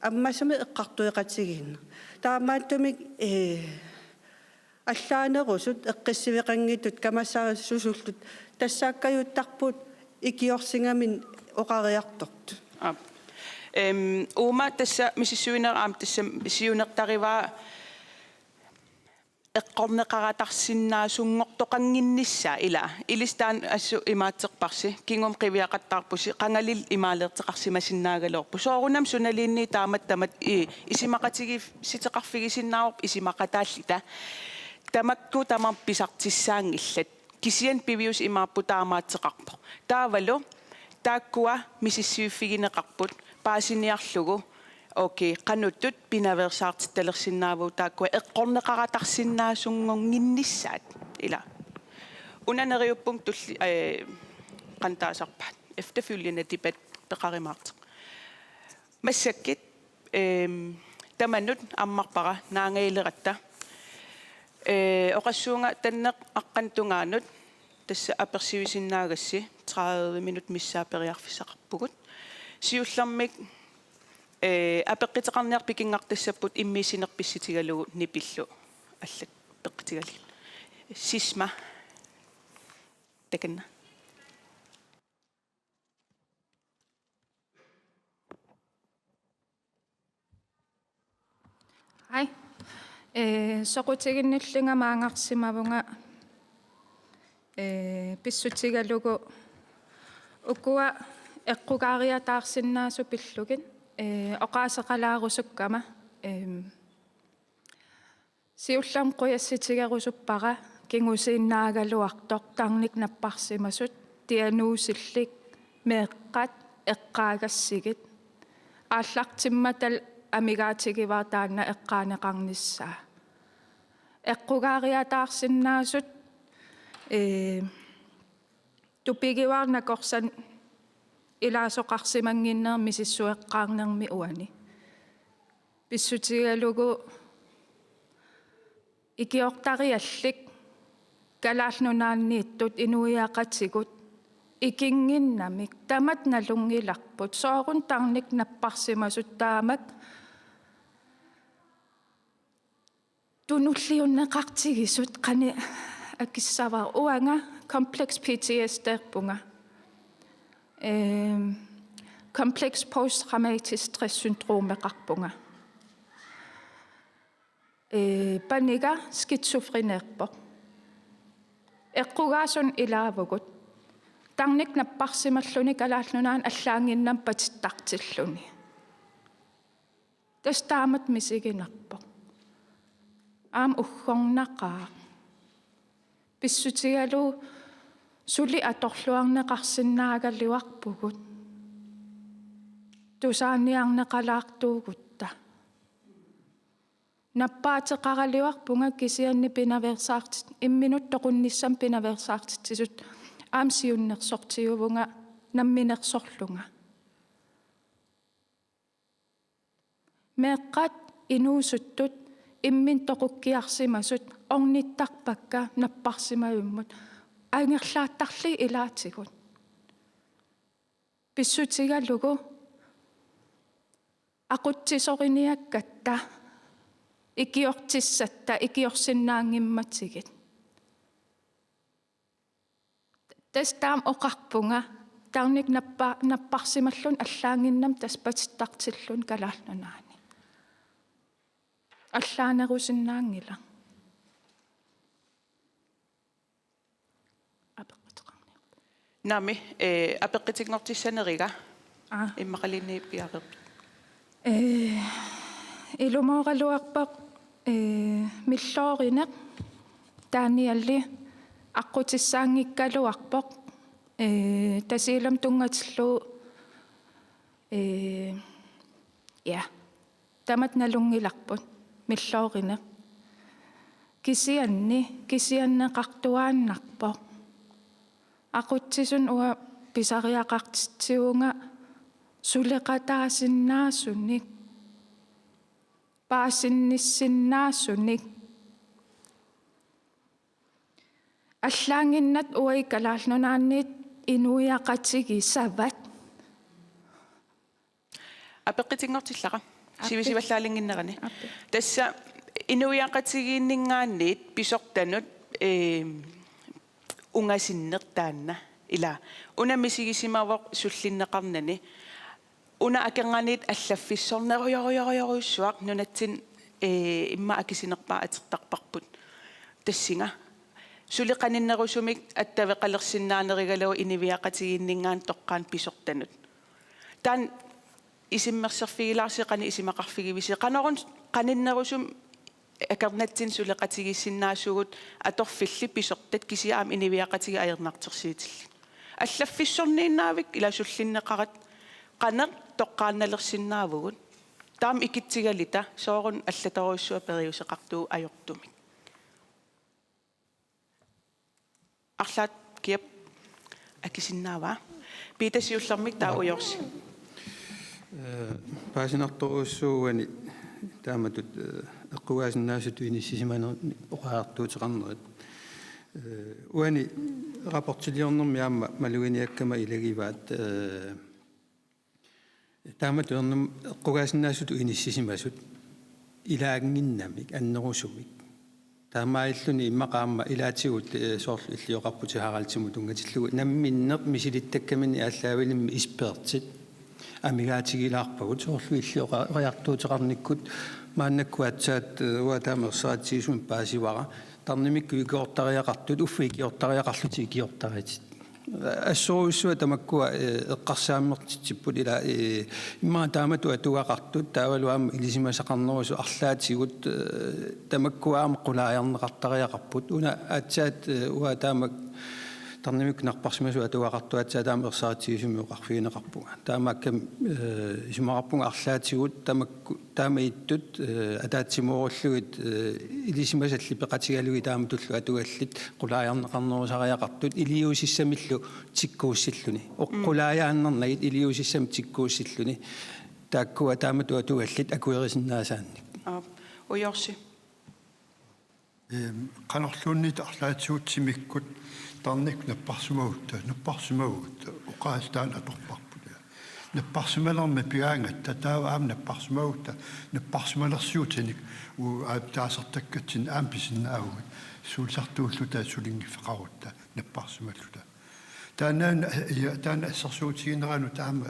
S6: аммасами эққартуеқатигиинна таамааттумик аллаанерусут эққиссивеқангитут камассаарисусуллут тассааккаюттарпут икиорсингамин оқариарторту
S2: ума тасса мисиссуинераам тасса сиунертариваа эққорнеқаратарсиннаасунгортоқангиннissaa ила илистаан ассу имаатсеқпарси кингум қивиақаттаарпуси қангалил имаалеэртеқарсимасиннаагалоорпу соорунам суналиинни тааматтамат исимақатиги ситеқарфигисиннаарп исимақатааллита тамакку тамар писартиссаангиллат кисиан пивиус имааппу таамаатсеқарпо таавалу тааккуа мисиссиуффигинеқарпут паасиниарлугу окей кануттут пинаверсаартитталерсиннааву тааккуа эққорнеқаратарсиннаасунгонгиннissaat ила унанериуппунг тулли qantaasarpaat efterfølgende debat peqarimaart массаккит таманнут аммарпара наангаилератта оқассуунга таннеқ аққантунгаанут тасса аперсивисиннаагасси 30 минут миссаапериарфисақарпугут сиуллэрмик апеққитеқарниар пикингартассаппут иммисинерписситигалугу нипиллу аллат пеққитигали сисма таканна
S9: Hej. Soqutiginnullinga maangarsimavunga pissutigalugu ukua eqqugaariataarsinnaasu pillugin oqaaseqalaarusukkama siullam quyassitigerusuppara kingusiinnaagaluartoq tarnik napparsimasut tianuusillik meeqqat eqqaagassigit aallartimmatal amigaatigivaa taanna eqqaaneqarnissaa eqqugaariataarsinnaasut tupigivaarnakorsan ilaasoqarsimanginnermi sissueqqaarnermi uani pissutigalugu ikiortariallik kalaallunaanniittut inuiaqatigut ikinginnamik tamat nalungilarput soorun tarnik napparsimasut taamak tunulliunneqartigisut qani akissava uanga complex PTSD-punga complex post-traumatic stress syndrome qarpunga paniga skizofrenerpo eqqugaasun ilaavugut tarnik napparsimalluni kalaallunaan allaanginnam patittartilluni tastaamat misiginerpo aam uggornaqaa pissutigalu suli atorluarneqarsinnaagalluarpugut tusaaniarneqalaartuugutta nappaateqaraliuarpunga kisianni pinaversaartit imminut toqunnissam pinaversaartitsisut aamsiunnersortiguvunga namminersorlunga meeqqat inuusuttut immin toqukkiarsimasut ornittarpakka napparsimayummut aangerlaattarli ilaatigut pissutigalugu aquttisoriniakkatta ikiortissatta ikiorsinnaangimmatigit tastaam oqarpunga tarnik napparsimallun allaanginnam taspatittartillun kalaallunaani allaanerusinnaangila
S2: nami apeqqitingortissaneriga immaqalinni piareq
S9: ilumooraluarpaq milloorinaq taanialli aqutissaangikkaluarpoq tasiilam tungatillu ja tamat nalungilarput milloorinaq kisianneqartuaannarpoq aqutsisun uа pisariaqartitsiunga suleqataasinnaassunik paasinnissinnaassunik allaanginnat uai kalaallunaanniit инуиақатиги сават
S2: апеққитингортиллаqa сивисиваллаалингиннерани тасса инуиақатигииннингаанниит писортанут унгасиннертаанна ила унамисигисимавоқ суллиннеқарнани уна акерганиит аллаффиссорнеруйоруйоруйоруйуссуақ нунатсин имма акисинерпаа атертарпарпут тассинга сулиқаниннерусумик аттавеқалерсиннаанеригалау инивиақатигииннингаан тоққаан писортанут таан исиммерсерфигилаарсеқани исимақарфигивисе қанорун қаниннерусум акернатсин сулеқатигиссиннаасугут аторфилли писортат кисиаам инивиақатиги аернаартерсиитилли аллаффиссорнииннаавик иласуллиннеқарат қанеқ тоққаанналерсиннаавгут таам икитсигалита соорун аллаторуссуа периусеқартуу ajortumik арлаат киап акисиннаава питасиуллермик таа уйорси
S3: паасинарторуссуугани тааматут эққугаасиннаасуту иниссисиманер оқаартуутеқарнерит уани рапортилиорнэрми аама малуиниаккама илагиваат тааматуернум эққугаасиннаасуту иниссисимасут илаагингиннамик аннерусумик таамаиллуни иммақаама илаатигут соорлу иллиоқарпути харалтиму тунгатиллугу намминнеқ мисилиттаккамини ааллаавилимми испеертит амигаатигилаарпагут соорлу иллиоқариартуутеқарниккут мааннаккуатсаат уатаамерсаатсиисум паасивара тарнимикку икиортариақартут уффи икиортариақарлути икиортаритит ассоруссуа тамаккуа эққарсааммертитсиппут ила имма таамату атуақартут таавалуаама илисимасақарнерусу арлаатигут тамаккуаама қулааярнеқартариақарпут уна аатсаат уатаамак тарнимик нарпарсимасу атуақартуатсаа таамерсаатсиисуми оқарфигинеқарпуга таамааккам исумақарпунга арлаатигут тамакку таамаиттут атаатсимуоруллугит илисимасалли пеқатигалуги тааматуллу атугаллит қулааярнеқарнерусариақартут илиусиссамиллу тиккууссиллуни оққулааяаннернагит илиусиссам тиккууссиллуни тааккуа таамату атугаллит акуерисиннаасаанник
S2: уйорси
S5: qanorluunniit arlaatiuutsimmikkut tarnik napparsumagut uqaastaan atorparput napparsumalermi pigaangatta taava aam napparsumagut napparsumalersiutinik u aaptaasertakkatsin aampisinnaaugut suulsartuulluta sulingiffeqarutta napparsumalluta taana assersuutigineranu taama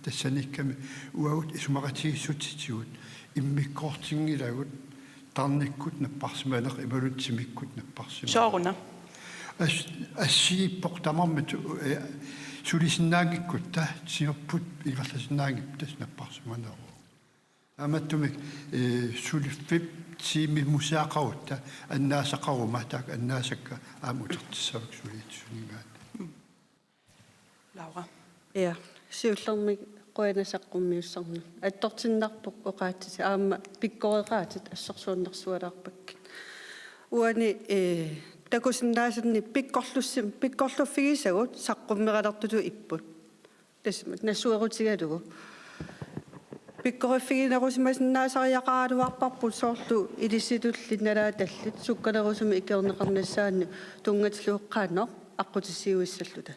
S5: tassanikkami uagut isumaqatigissutsitigut immikkoortingilagut tarnikkut napparsumaler imalutsimmikkut napparsumaler
S2: sooruna
S5: ассииппортамармат сулисиннаангиккутта сиорпут иварласиннаангиптас наппарсуманеру аматтумик сулиффип сими мусаақарутта аннаасақарума таак аннаасакка аамутертиссавак сулиитсунингаат
S2: лаура
S6: Ja, siullermik qoinasaqqumiussarni. Attortinnarpoq oqaatiti aamma pikkoreqaatit assersuunnersualаарpakki. Uani takusinnaasunni pikkorluffigisagut saqqummeqalertutu ipput. Tasmat nassuerutigalugu. Pikkoriffiginerusimasinnaasariaqaaluarparput soorlu ilisitullinnalaatallit sukkalerusumi ikerneqarnassaanni tungatilluuqqaanoq аққутиссиуиссаллута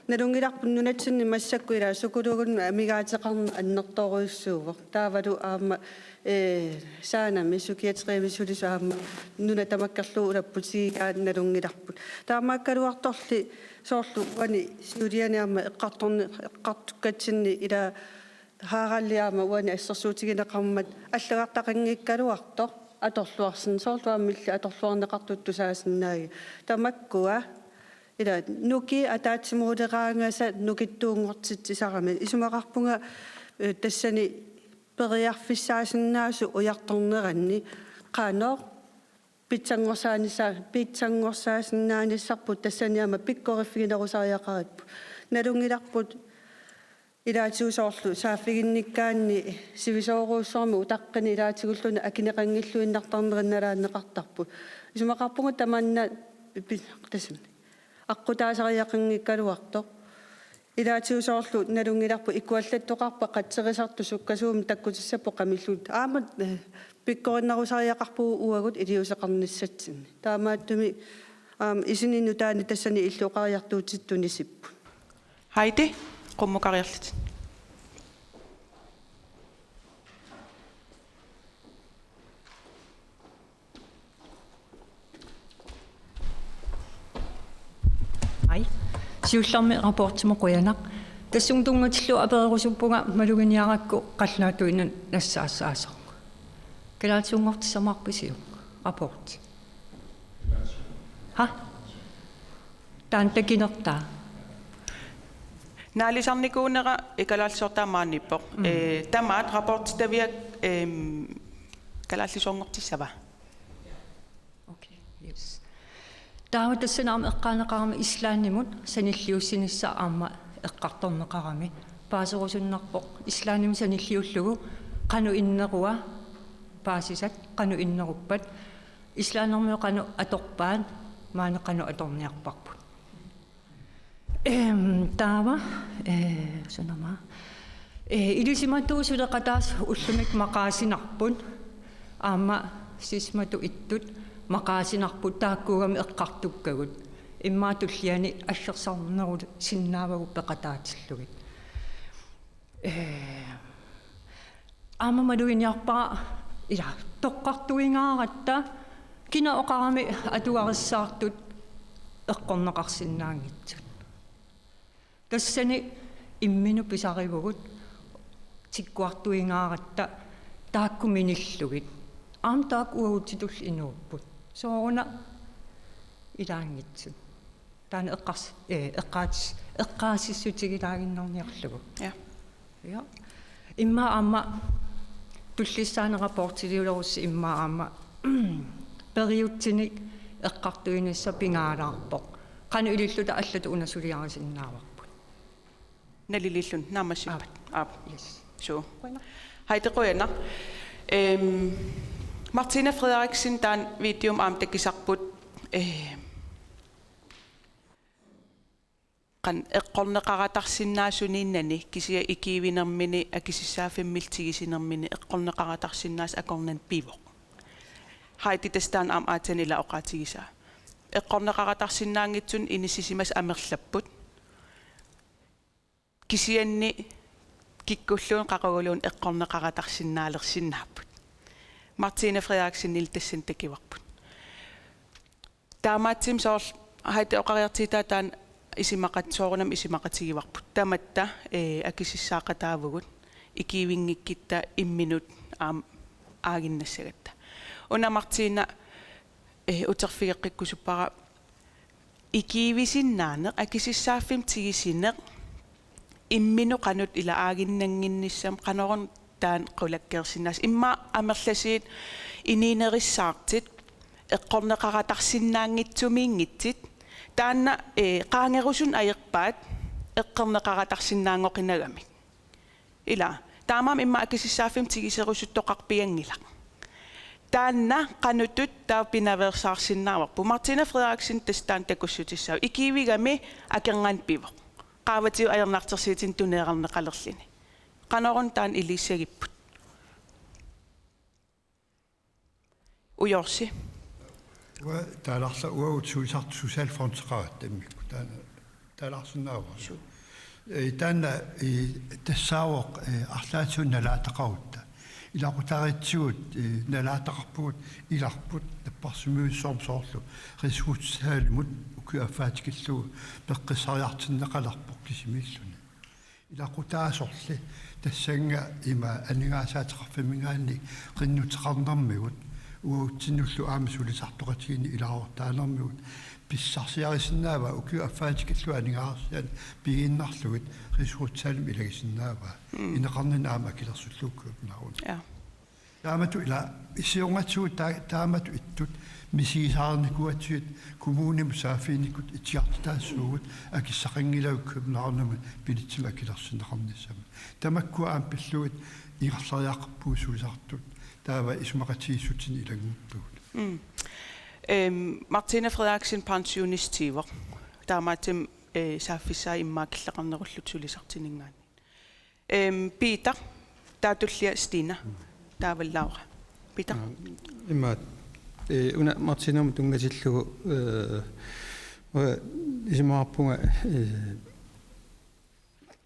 S6: налунгиларпун нунатсинни массаккуила сукулугун амигаатеқарна аннерторуйуссууво таавалу аама саанами сукиатриимисулису аама нуна тамаккерлуу улаппутигигаат налунгиларпут таамааккалуарторли соорлу вани сиулианиарма эққартуккатсинни ила хаараллиаама уани ассерсуутигинеқармат аллагартақингиккалуартор аторлуарсин соорлуаммилли аторлуарнеқартуттусаасиннааги тамаккуа ila nuki ataatsimuderaangasa nukittuungortitsisarami isumaqarpunga tassani periarfissaasinaasu ujartorneranni qaanor pitsangorsaasinaanissarput tassaniama pikkorifiginerusariaqaratpu nalungilarput ilaatiusoorlu saaffiginnikkaanni sivisooruussormi utaqqini ilaatigulluni akineqangilluinnartarnerinnalaanneqartarpu isumaqarpunga tamanna tasani аққутаасариақингиккалуарто илаатиусоорлу налунгиларпу иккуаллаттоқарпа қатсерисарту суккасуум таккутиссаппо қамиллуут аамат пиккориннарусариақарпуу уагут илиусеқарниссатсинни таамааттуми исининну таани тассани иллуқариартуутиттунисиппу
S2: Heidi, qummukariarlut.
S10: Hej. Siullarmi rapportimo qoyanaq. Tassungtungatillu apeerusuppunga maluginiaraqku qallaatuinun nassaassaaser. Kalaatiungortissamarpisiu rapport. Ha? Taan takinertaa.
S2: Naalisarnikuunera ikalaalsortaamaannippo. Tamaat rapportitaviak kalaallisorngortissava.
S10: Okay, yes. Taawa tassanaam eqqaaneqarami islaannimut sanilliussinissa aamma eqqartorneqarami paaserusunnarpoq islaannim sanilliullugu qanu innerua paasisat qanu inneruppat islaanermio qanu atorpaan maane qanu atorniarparput taawa sunama ilisimatu suleqataas ullumik maqaasinarpun aamma sismatu ittut maqaasinarput taakkuugami eqqartukkagut immaatulliani аллерсарнерут синнаавагу пеқатаатиллугит аамамалуиниарпара ила тоққартуингааратта кина оқарами атуариссаартут эққорнеқарсинаангитсут тассани иммину писаривугут тиккуартуингааратта тааккуминиллугит аам таак уагутитул инууппут сооруна илаангитсут таана эққаасиссутигилаагиннэрниарлугу я имма аама туллиссаана рапортилиулерусси имма аама периутсиник эққартуинисса пингаалаарпоқ қану илиллута аллату унасулиарисиннааварпут
S2: налилиллун наамассиппат аап суу хайтеқуяна Martina Frederiksen taan videom aam takisarput qan eqqorneqaratarsinnaasuniinnani kisia ikiivinermini akisissaafimmiltigisinermini eqqorneqaratarsinnaas akornan piivoq haiti testaan aam aatanila oqaatigisaa eqqorneqaratarsinnaangitsun inissisimas amerlapput kisianni kikkulluun qaqaguluun eqqorneqaratarsinnaalersinnaaput Martina Frederiksen niltassin takivarput taamaatsim soorl haiti oqariartiitaa taan isimaqatsoorunam isimaqatigivarput tamatta akisissaaqataavugut ikiivingikkitta imminut aam aaginnassagatta una Martina uterfigeqqikkusuppara ikiivisinnaane akisissaaffim tigisinneq imminu qanut ila aaginnanginnissam qanorun taan qulakkersinnaas imma amerlasiit iniinerissaartit eqqorneqaratarsinnaangitsumiingitsit taanna qaangerusun ajerpaat eqqorneqaratarsinnaangoqinagami ila taamaam imma akisissaaffim tigiserusuttoqarpiangilaq taanna qanutut taapinaversaarsinnaavarpu Martina Frederiksen testaan takussutissau ikiivigami akerngannpivoq qaavatiu ajernartersiitin tuneerarneqalerlini qanorun taan iliissagipput ujorsi
S5: wa taalarsa uaut suisart socialfrontsqaat tammikku taalarsunnaava taanna tassaawoq arlaatsuun nalaataqarutta ilaqutaritsuut nalaataqarpugut ilarput napparsimuissormsoorlu risvuutshaalimut ukiaffaatikillugu peqqissariartinneqalarpoq kisimilluna ilaqutaasorli тассанга има анингаасаатеқарфимингаанни қиннутеқарнэрмигут уутсиннуллу аамасулисартоқатигини илаавортаанэрмигут писсарсиарисиннаава уки аффаатикиллу анингаарсиан пигиннарлугит рисуутсаалим илагисиннаава инеқарнин аама килерсуллууккуп наарун таамату ила исиунгатсуу таамату иттут мисигисаарникуатсиит коммуним саафиникут итиартаассуугут акиссақингилауккуп наарнамут пилитсима килерсинеқарниссама тамаккуа аам пиллуит иқарлариаққарпуу сулисартут таава исмақатигиссутсини илагууппагут
S2: Martina Frederiksen pensionistiver taamaatim saaffissaa immaakilleqarnerullut sulisartiningaanni Peter taatullia Stina taavallaura Peter
S3: имма уна Мартинум тунгасиллугу исимаарпунга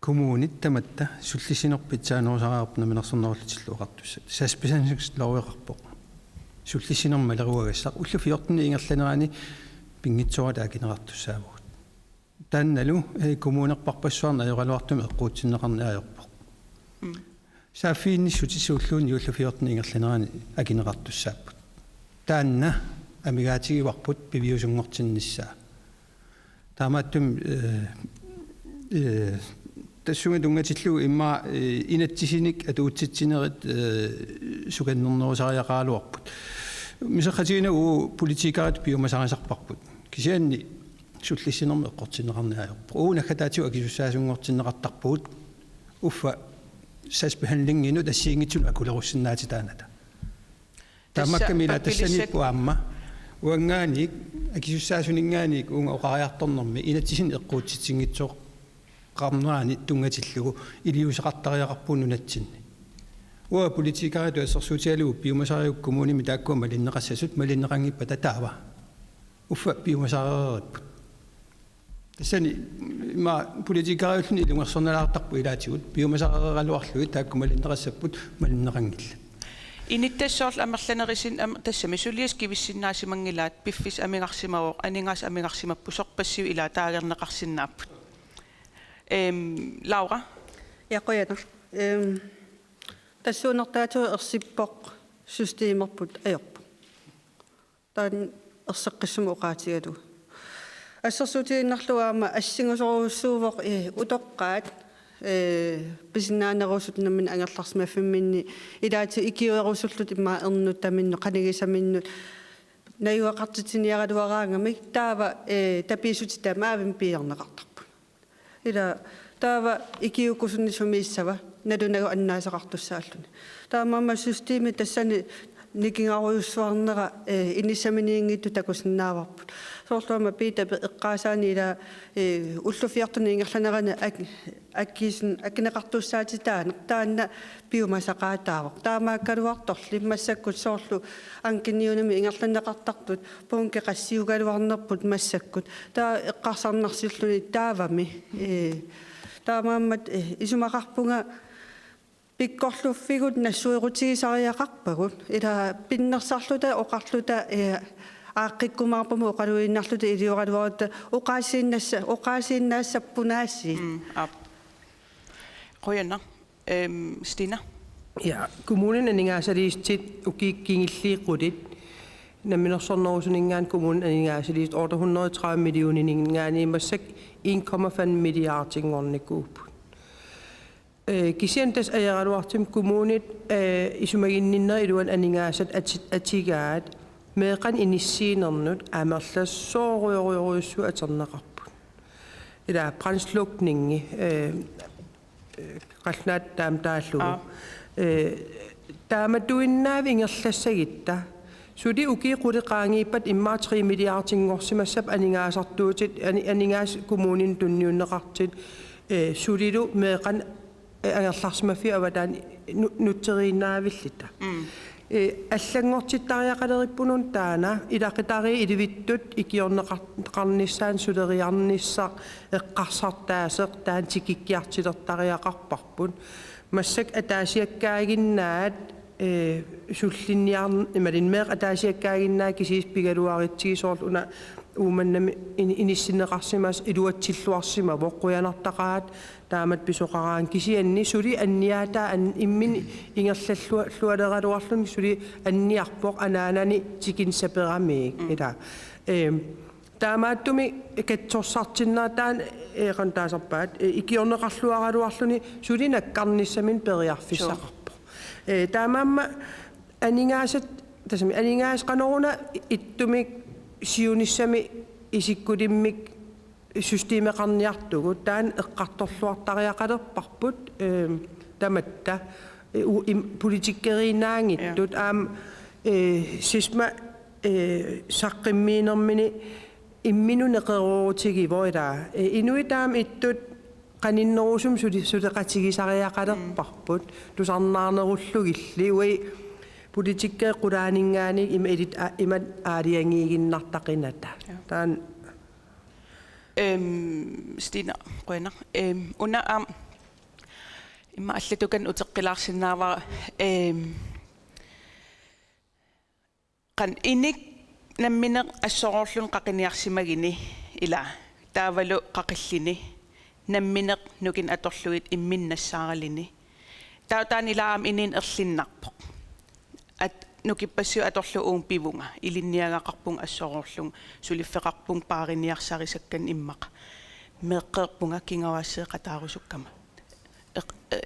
S3: kommunit tamatta sullissinerpit saanuusaqarpna minersornerullitillu oqartussa saspisansuks lorueqarpoq sullissinerma leruagassaq ullu 14 ingerlanerani pingitsuara taakinerartussaavugut taannalu kommuneqparpassuarna ajoraluartumi eqquutsinneqarniajorpoq saafiinnissutissuulluuni ullu 14 ingerlanerani akinerartussaapпут таанна амигаатигиварпут пивиусунгортиннissaa таамааттум тассунга тунгатиллугу имма инатсисиник атуутситсинерит суканнернерусариақаалуарпут мисаққатигинагу политикарат пиумасарисарпарпут кисианни суллиссинерми эққортиннеқарниаажорпу уунаккатаатиу акисуссаасунгортиннеқартарпугут уффа сасбиханлингину тассиингитсуну акулеруссиннаати тааната таамаккамила тассаниппуаамма уангааник акисуссаасуниннгааник уунга оқариарторнэрми инатсисин эққуутситсингитсоо qarnaani tungatillugu iliusaqartariaqarpuunu natsinni uа политикарату ассерсуутиалугу пиумасариуккумуни митааккуа малиннеқассасут малиннеқангиппа татаава уффа пиумасариерериппут тассани ма политикариуллуни илунгерсорналаартарпу илаатигут пиумасариерералуарлуи таакку малиннеқассаппут малиннеқангилла
S2: Inittassорл амерланерисин тассами сулиас кивиссиннаасимангилаат пиффис амигарсимавоқ анингаас амигарсимаппу сорпассиу илаа таагернеқарсиннааппут Laura?
S6: Ja, qoyana. Tassuunertaatu ersippoq systeemerput ajorpu. Taan erseqqissum uqaatigalu. Assersuutiinnarluaama assingusoruussuuvoq utoqqaat pisinaanerusut nammin angerlarsmafimminni ilaati ikiuerussullut imma ernuttaminnu qanigisaminnu nayuaqartitiniaraluaraangamik taava tapiisuti tamaavim piiarneqartar ila taava ikiukusunnissumiissava nalunagu annaasaqartussaalluni taamamma systeemi tassani nikingaruussuarnera inissaminiingittu takusinnaavarput soorluama piitape eqqaasaani ila ullufiartuni ingerlanerana akkiisin akineqartussaati taanna piumasaqaataavoq taamaakkaluartorli massakkut soorlu ankiniunami ingerlaneqartartut puunke qassiugaluarnerput massakkut taa eqqarsarnarsilluni taavami taamammat isumaqarpunga pikkorluffigut nassuerutigisariaqarpagut ila pinnersarluta oqarluta aaqqikkumaarpumu oqaluinnarluta iliuqaluarutta oqaasiinnaasappunaassi
S2: Qoyanna Stina
S4: Ja, kommunen aningaasaliistit ukiikkingilliiqqutit naminersornerusuningaan kommunen aningaasaliist over 130 millioninningaaniimassak 1,5 milliardingornikuupput kisiantas ajaraluartim kommunit isumaginninner iluan aningaasat atigaat meeqan inissiinernut amerlassooruyoruissu aterneqarput ila brandslukningi qalnaat taamtaallugu taamatuinnaavi ingerlassagitta suli ukiiquliqaangiippat immaa 3 milliardingorsimassap aningaasartuutit aningaas kommunin tunniunneqartit sulilu meeqan angerlarsmaffi avataan nutteriinnaavillita аллангортиттариақалериппунун таана илақитари иливиттут икиорнеқарнissaan сулериарнissaq эққарсартаасеқ таан тикиккиартилертариақарпарпут массак атаасиаккаагиннаат суллинниарн ималинмеқ атаасиаккаагиннаа кисис пигалуаритсигисоорлу уна ууманнами иниссинеқарсимас илуатсиллуарсима воққуянартақаат таамат писоқараан кисианни сули анниаатаа иммин ингерллуалераруарлуни сули анниарпоқ анаанани тикинсаперамиик ила таамааттуми катсорсартиннаатаан эқантаасарпаат икиорнеқарлуараруарлуни сули наккарниссамин периарфиссақарпо таамаамма анингаасат тасами анингаас каноруна иттумик сиунissami isиккулиммик системеқарниартугу таан эққарторлуартариақалерпарпут таматта политиккеринаангиттут аам сисма саққиммиинермини имминунеқеруутигивоила инуитаам иттут qaninnерусум сулеқатигисариақалерпарпут тусарнаарнеруллугилли уи политиккэ qulaaningaanik ima edit imat aaliangiiginnartaqinata taan
S2: Stina Qoyanna una Imma allatukan uteqqilaarsinnaavara qan inik nammineq assororlun qaqiniarsimagini ila taavalu qaqillini nammineq nukin atorluit imminnassаарalini tautaanilaam inin erlinnarpoq at nukippassu atorlu uun pivunga ilinniagaqarpung assororlung suliffeqarpung paariniarsarisakan immaqa meeqqeerpunga kingawasseeqataarusukkama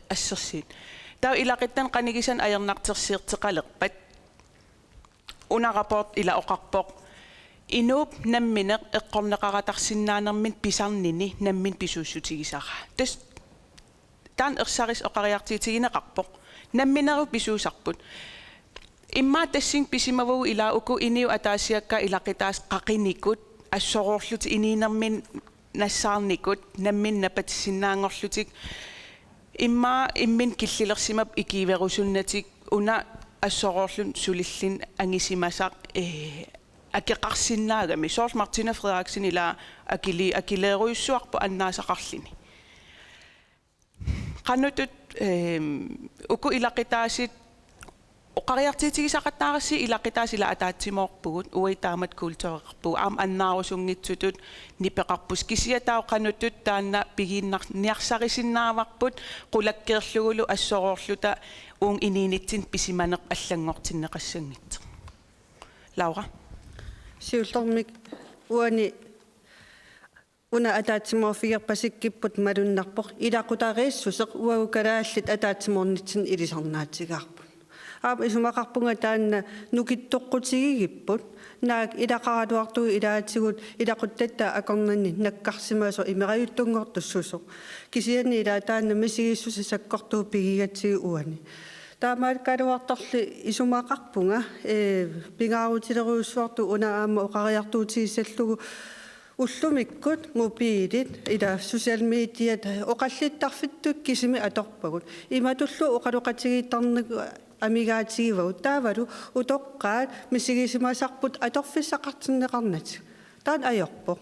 S2: assersiit tau ilaqittan qanigisan ajernartersiirteqalerpat una rapport ila oqarpoq inuup nammineq eqqorneqaratarsinnaanermin pisarnini nammin pisuussutigisara tas taan ersaris oqariartiitigineqarpoq nammineru pisuusarput imma tassin pisimavu ila uku iniu ataasiakka ilaqitaas qaqinikut assororlut iniinermin nassaarnikut nammin napatissinnaangorlutik imma immin killilersimap ikiiverusunnatik una assororlun sulillin angisimasaq akeqarsinnaagami George Martina Frederiksen ila akileeruissuarpu annaasaqarlini qanutut uku ilaqitaasit oqariartiitigisaqattaarassi ilaqitaas ila ataatsimorpugut uitaamat kultureqarpu aam annaarusunngitsutut nipeqarpus kisiatao qanutut taanna pigiinniarsarisinnaavaqput qulakkeerlugulu assororluta uung iniinitsin pisimaneq allangortinneqassangit Laura
S6: Siultormik uani una ataatsimorfigerpasikkipпут малуннарпоқ илақутарииссусеқ уагукалааллит атаатсиморнитсин илисарнаатигарпут аап исумақарпунга таанна нукиттоққутигигиппут наак илақаратуартуи илаатигут илақуттатта акорнанни наккарсимаасо имераюттунгортуссусо кисиани илаа таанна мисигиссуса саккортуу пигигатсиги уани таамаат калуарторли исумақарпунга пингаарутилеруйуссуарту унаама оқариартуутигиссаллугу уллумиккут мобилит ила социал медиат оқаллиттарфиттук кисими аторпагут иматуллу оқалоқатигииттарнагу амигаатигивагут таавалу утоққаат мисигисимасарпут аторфиссақартиннеқарнати таан аёрпоқ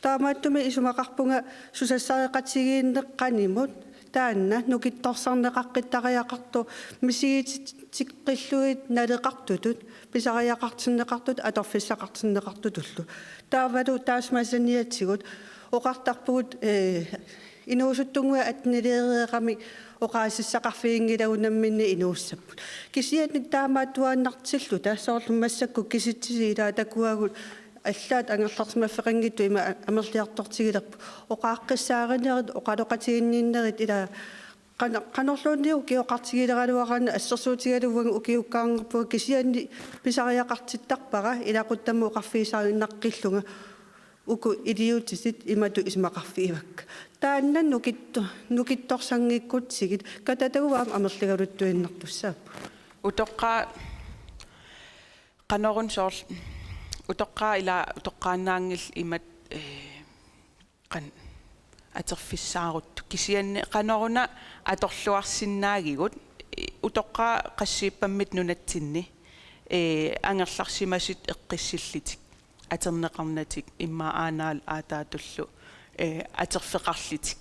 S6: таамааттуми исумақарпунга сусассареқатигииннеққанимут таанна нукитторсарнеқаққиттариақарту мисигитикқиллуит налеқартутут писариақартиннеқартут аторфиссақартиннеқартутуллу таавалу таасмасаниатсигут оқартарпугут инуусуттунгуа атнилеереқами оқаасиссақарфиингилагунамминни инууссаппут кисиатник таамааттуааннартиллу тассоорлуммассакку киситсисилаа такуагут аллаат ангерлартимаффеқангитту има амерлиартортигилерпу оқааққиссааринерит оқалоқатигиннииннерит ила канорлуунниу киоқартигилералуарана ассерсуутигалуван укиуккаангорпуга кисианни писариақартиттарпара илақуттамму оқарфиисаариннаққиллунга уку идиутисит имату исмақарфиивакка таанна нукитторсангиккутсигит кататагуаам амерлигалуттуиннартуссааппу
S2: утоққаа канорун соорл утоққаа ила утоққаанаангил имат қан атерфиссаарут кисианни каноруна аторлуарсинаагигут утоққаа qassiippammit nunatsinni ангерларсимасит эққиссиллитик атернеқарнатик имма аанаал аатаатуллу атерфеқарлитик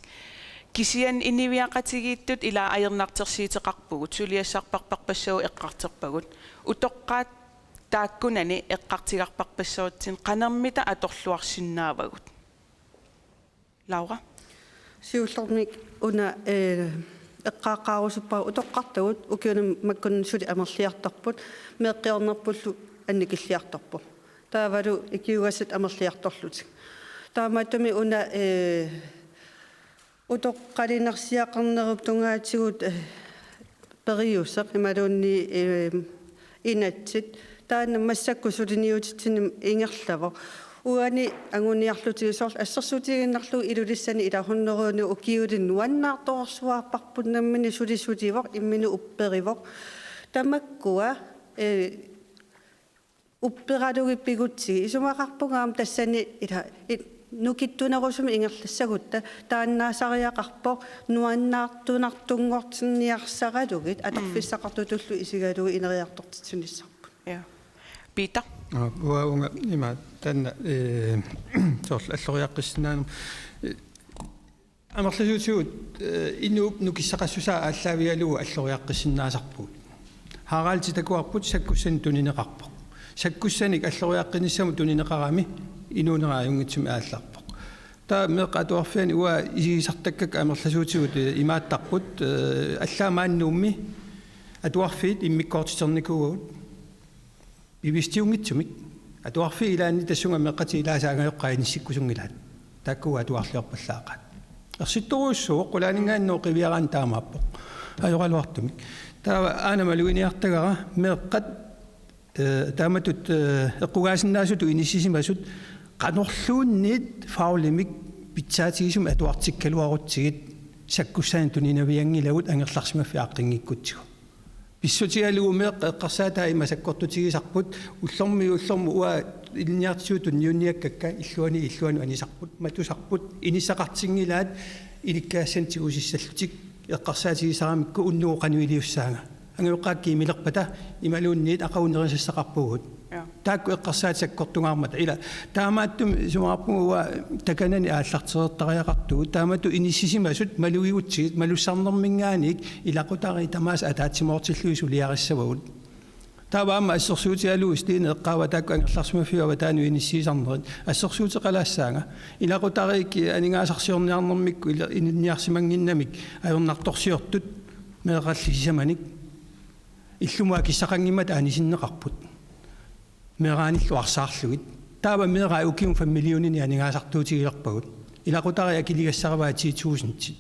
S2: кисиан инивиақатигииттут ила аернартерсиитеқарпугут сулиассаарпарпарпассау эққартерпагут утоққаат тааккунани эққартигарпарпассаутсин қанермита аторлуарсиннаавагут Laura
S6: сиуллэрник уна эққааққаарусуппаа утоққартагут укиунам маккуннсули амерлиарторпут меэққиорнерпуллу анникиллиарторпу таавалу икиугассат амерлиарторлутик таамааттуми уна утоққалинерсиақарнеруп тунгаатигут периусеқ ималуунни инатсит таана массакку сулиниутитсиним ингерлава уани ангуниарлутигисорл ассерсуутигиннарлу илулиссани илахуннерууни укиулин нуаннаартоорсуаарпарпуннаммини сулисутивоқ иммини упперивоқ тамаккуа уппералугиппигутсиги исумақарпунгаам тассани ила нукиттунерусуми ингерлассагутта тааннаасариақарпоқ нуаннаартунартунгортинниарсаралугит аторфиссақартутуллу исигалуги инериартортитсуниссарпут
S2: ja Peter
S3: уаунга има танна сорл аллориаққиссинаанум амерласуутигут инууп нукиссақассусаа ааллаавиалугу аллориаққиссиннаасарпут хаагаалти такуарпут саккуссани тунинеқарпоқ саккуссаник аллориаққиниссаму тунинеқарами инуунерааюнгитсуми аалларпоқ таа меқатуарфиани уа исигисартаккак амерласуутигут имааттарпут аллаамааннуумми атуарфиит иммиккоортитерникуугут бивистиунгитсумик атуарфи илаани тассунга меққати илаасаагаёққаиниссиккусунгилаат таккуа атуарлиорпаллаақат ерситторуйссуу қулаанингаанноо қивиараан таамааппоқ ajoralortumik taava aanamaluiniartagara meeqqat taamatut eqqugaasinnnaasut inissisimasut qanorluunniit faulimik pitsaatigisum atuartikkaluarutsigit sakkussaan tuninaviangilagut angerlarsimaffi aaqqingikkuttigu pissutialuumeeq eqqarsaata imasakkortutigisarput ullormi ua ilniartisuutun niunniakkakka illuani anisarput matusarput inissaqartingilaat ilikkaassantigusissallutik eqqarsaatigisaraamikku unnuuqanuiliussaanga angeoqqaakki milerpata imaluunniit aqaunerisassaqarpugut taakku eqqarsaatiakkortungaarmata ila taamaattum sumarappuga takanani aallarterettariaqartugu taamatu inissisimasut maluigutsigit malussarnermingaanik ilaqutari tamaas ataatsimortilluisuliarissavagut taavaamma assorsuutialuus tiine eqqaava taakku angerlarsimafiuava taanu inissiisarnerit assorsuuteqalaassaanga ilaqutariik aningaasarsiorniarnermikku ininniarsimanginnamik ajornartorsiortut meeqallissamanik illuma kissaqangimmat aanisinneqarput meeraanillu arsaarlugit taava meeraa ukium familiunini aningaasartuutigilerpagut ilaqutari akiligassaravaat 10,000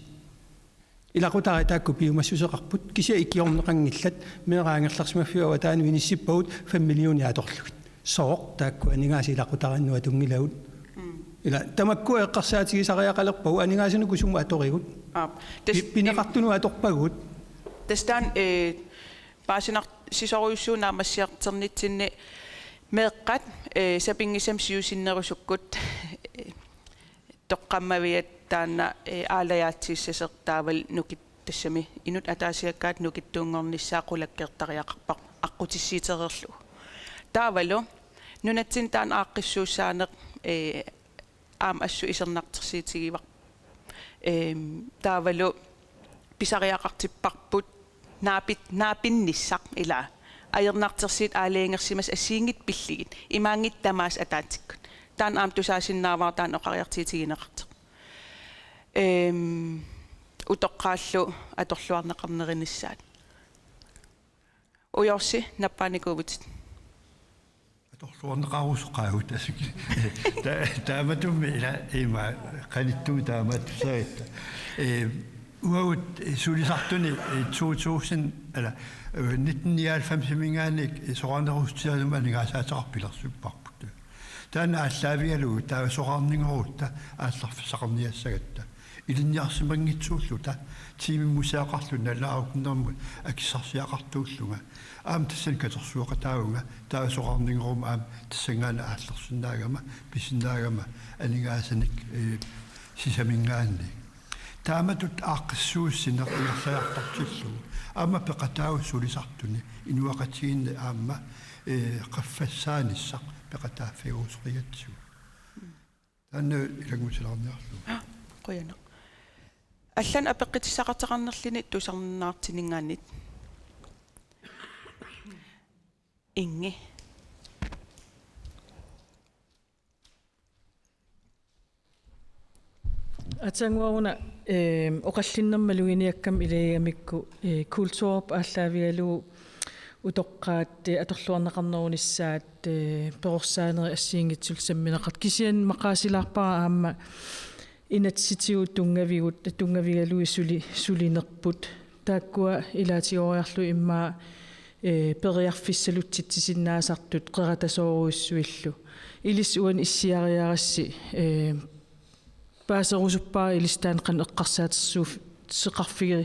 S3: ilaqutari taakku piumassuseqarput kisia ikiorneqangillat meeraangerlarsimafiuava taanu inissippagut familiuni atorlugit sooq taakku aningaasi ilaqutarinnuа tungilagut ila tamakku eqqarsaatigisariaqalerpagu aningaasinuku sumu atorigut pineqartunu atorpagut
S2: tastaan paasinar sisoruissuunaammasiarternitsinni meeqqat sapingisam siusinnerusukkut toqqammaviat taanna aalayaatiissasertaaval nukit tassami inut ataasiakkaat nukittuungornissaaqulakkeertariaqarpaq aqqutissiitererlu taavalu nunatsin taan aaqqissuussaaneq aam assu isernartersiitigivar taavalu pisariaqartipparput naapinnissaq ila ajernartersiit aaleengерsimas asiingit pilligit imaangit tamaas ataatikkut taan aam tusaasinnaavaa taan oqariartiitigineqarteq utoqqaallu atorluarneqarnerinissaat ujorsi nappaanikuuvutit
S5: atorluarneqarusoqaagut asuk taamatumi ila ima qanittuu taamattusaagitta uagut sulisartuni 2000 ala 1995-mingaanik soqarnerustialuma ningaasaateqarpilersupparput taana allaavialu taa soqarningeruutta aallarfisaqarniassagatta ilinniarsimangitsuulluta tiimimmusaaqarlu nalaaruknermu akissarsiaqartuulluga aam tassan katersuoqataunga taa soqarningeruma aam tassangaana aallarsunnaagama pisinnaagama aningaasanik sisamingaanni taamatut aaqqissuussinerliarlaartartillu aama peqataagu sulisartuni inuaqatiginni aamma qaffassaanissaq peqataaffiuusriatsu taanna ilangutilarniarlu
S2: qoyana allan apeqqitissaqarteqarnerlini tusarnaartiningaannit ingi
S11: атсангуаруна оқаллиннэрмалугиниаккам илаиамикку культуурп ааллаавиалуу утоққаат аторлуарнеқарнерунissaат перорсаанери ассиингитсул самминеқарт кисиан мақаасилаарпара аама инатситиу тунгавигут тунгавигалуи сулинерпут тааккуа илаатиориарлу иммаа периарфиссалутситсиннаасартут қератасооруиссуиллу илис уан иссиариарасси паасерусуппаа илистаан қан эққарсаатерсууф сеқарфиги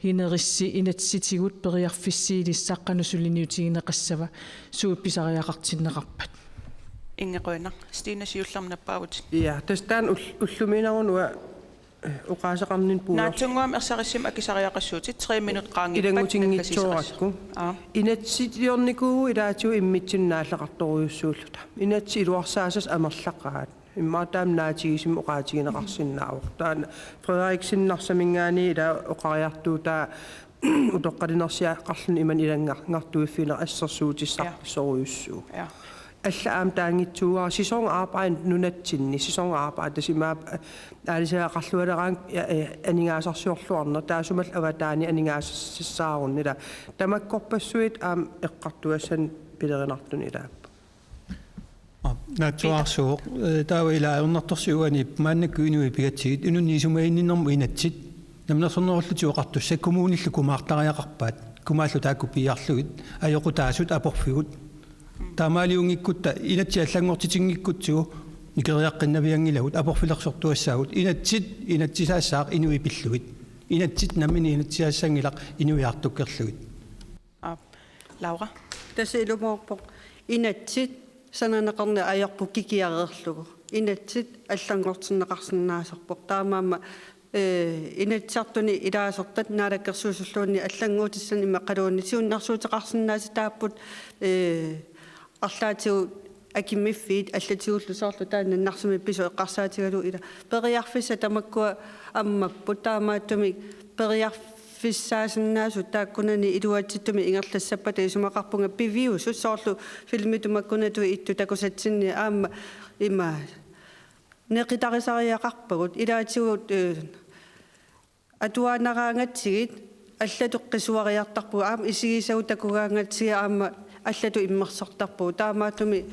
S11: хинерисси инатситигут периарфиссиилиссаққану сулиниутигинеқассава суупписариақартиннеқарпат
S2: ингеқуина стина сиулларнаппаагут
S4: ja tastaan ulluminarunua uqaasaqarnin puuer
S2: naatsunguam ersarissim akisariaqassuutit 3 minut qaangi
S4: ilangutinngitsuorakku inatsitiornikuugu ilaatiu immitsinnaallaqartoruyussuulluta inatsi iluarsaasas amerlaqaat Imma taamnaatigisum oqaatigineqarsinnaavoq. Taana Frederiksinnersamingaani ila oqariartuu taa utoqqalinersia qarlun iman ilangartuiffiner assersuutissarpissoruyussuu.
S2: Ja.
S4: Alla am taangitsuugaa sisongaarpain nunatsinni sisongaarpaa tasimaa aalisaaqarlualeraan aningaasarsiorluarner taasumal avataani aningaasissaarunnila tamakkorpassuit aam eqqartuassan pilerinartun ila.
S3: Natuarsuuq taawa ilaaernartorsuuani maannakku inui pigatsigit inunniisumainninnermu inatsit namnersornerullutuoqartussa kommunillu kumaartariaqarpaat kumaallu taakku piarlugit ajoqutaasut aporfigut taamaaliungikkutta inatsiallangortitingikkutsugu nikeriaqqinnaviangilagut aporfilersortuassaagut inatsisaassaaq inui pillugit inatsit nammini inatsiaassangilaq inuiartukkerlugit.
S2: Laura.
S6: Tässä ilmoorpoq inatsit sananaqarna ajorpu kikiareerlugu inatsit allangortinneqarsinnaasarpoq taamaama inatsartuni ilaasortat naalakkersuusulluunni allanguutissan imeqqaluunni siunnarsuuteqarsinnaasi taapput арлаатигу акиммиффиит аллатигуллусоорлу тааннарсуми писо эққарсаатигалу ила периарфисса тамаккуа аммаппут таамааттуми периарфиссаасиннаасу тааккунани илуатситтуми ингерлассаппата исумақарпунга пивиусу соорлу филмитумаккунатуи итту такусатсинни аама има неқитарисариақарпагут илаатигут атуаанараангатсигит аллатоққисуариартарпу аама исигисагу такугаангатсига аама аллату иммерсортарпу таамааттуми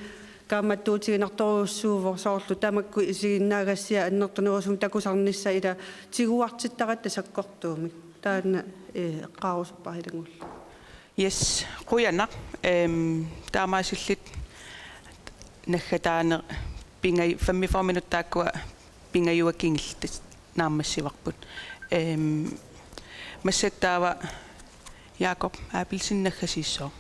S6: kaammattuutiginartoruussuuvor soorlu tamakku isiginnaagassia annertunerusum takusarnissa ila tiguartittarat sakkortuumi taanna eqqaarusuppahilangulla.
S2: Yes, quyanaq taamaasillit naggataane pingai 45 minuuttaakkua pingajuakingillit naammassivarput. Massattaava Jakob Abelsin naggasiissoo.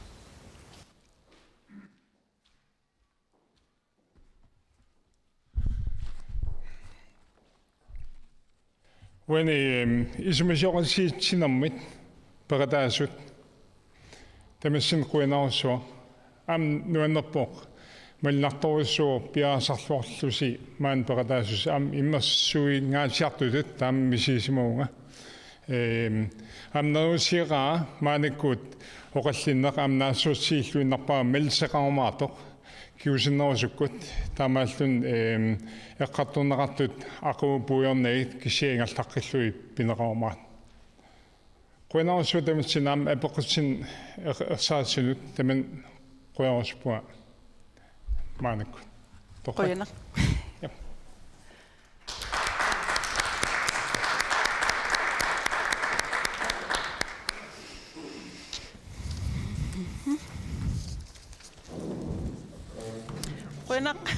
S1: When isumisiorisiitsinarmit perataasut tamassin quinaarsuaq am nuannerpoq mallartorissuo piaasarluorlusi maan perataasus am immersuingaasiartutut taammisiisimuunga am narusiraa maanikkuut oqallinneq am naassuutsiilluinnarpaa melseqarumaartoq kiusinnerusukkut taamaallun eqqartorneqartut aquupuiornagit kisiingallaqqillui pineqarumaat quinaarsuut tamatsinnaam apequtsin ersaatsinut taman quyaruspua maanikku
S2: quyanaq quyanaq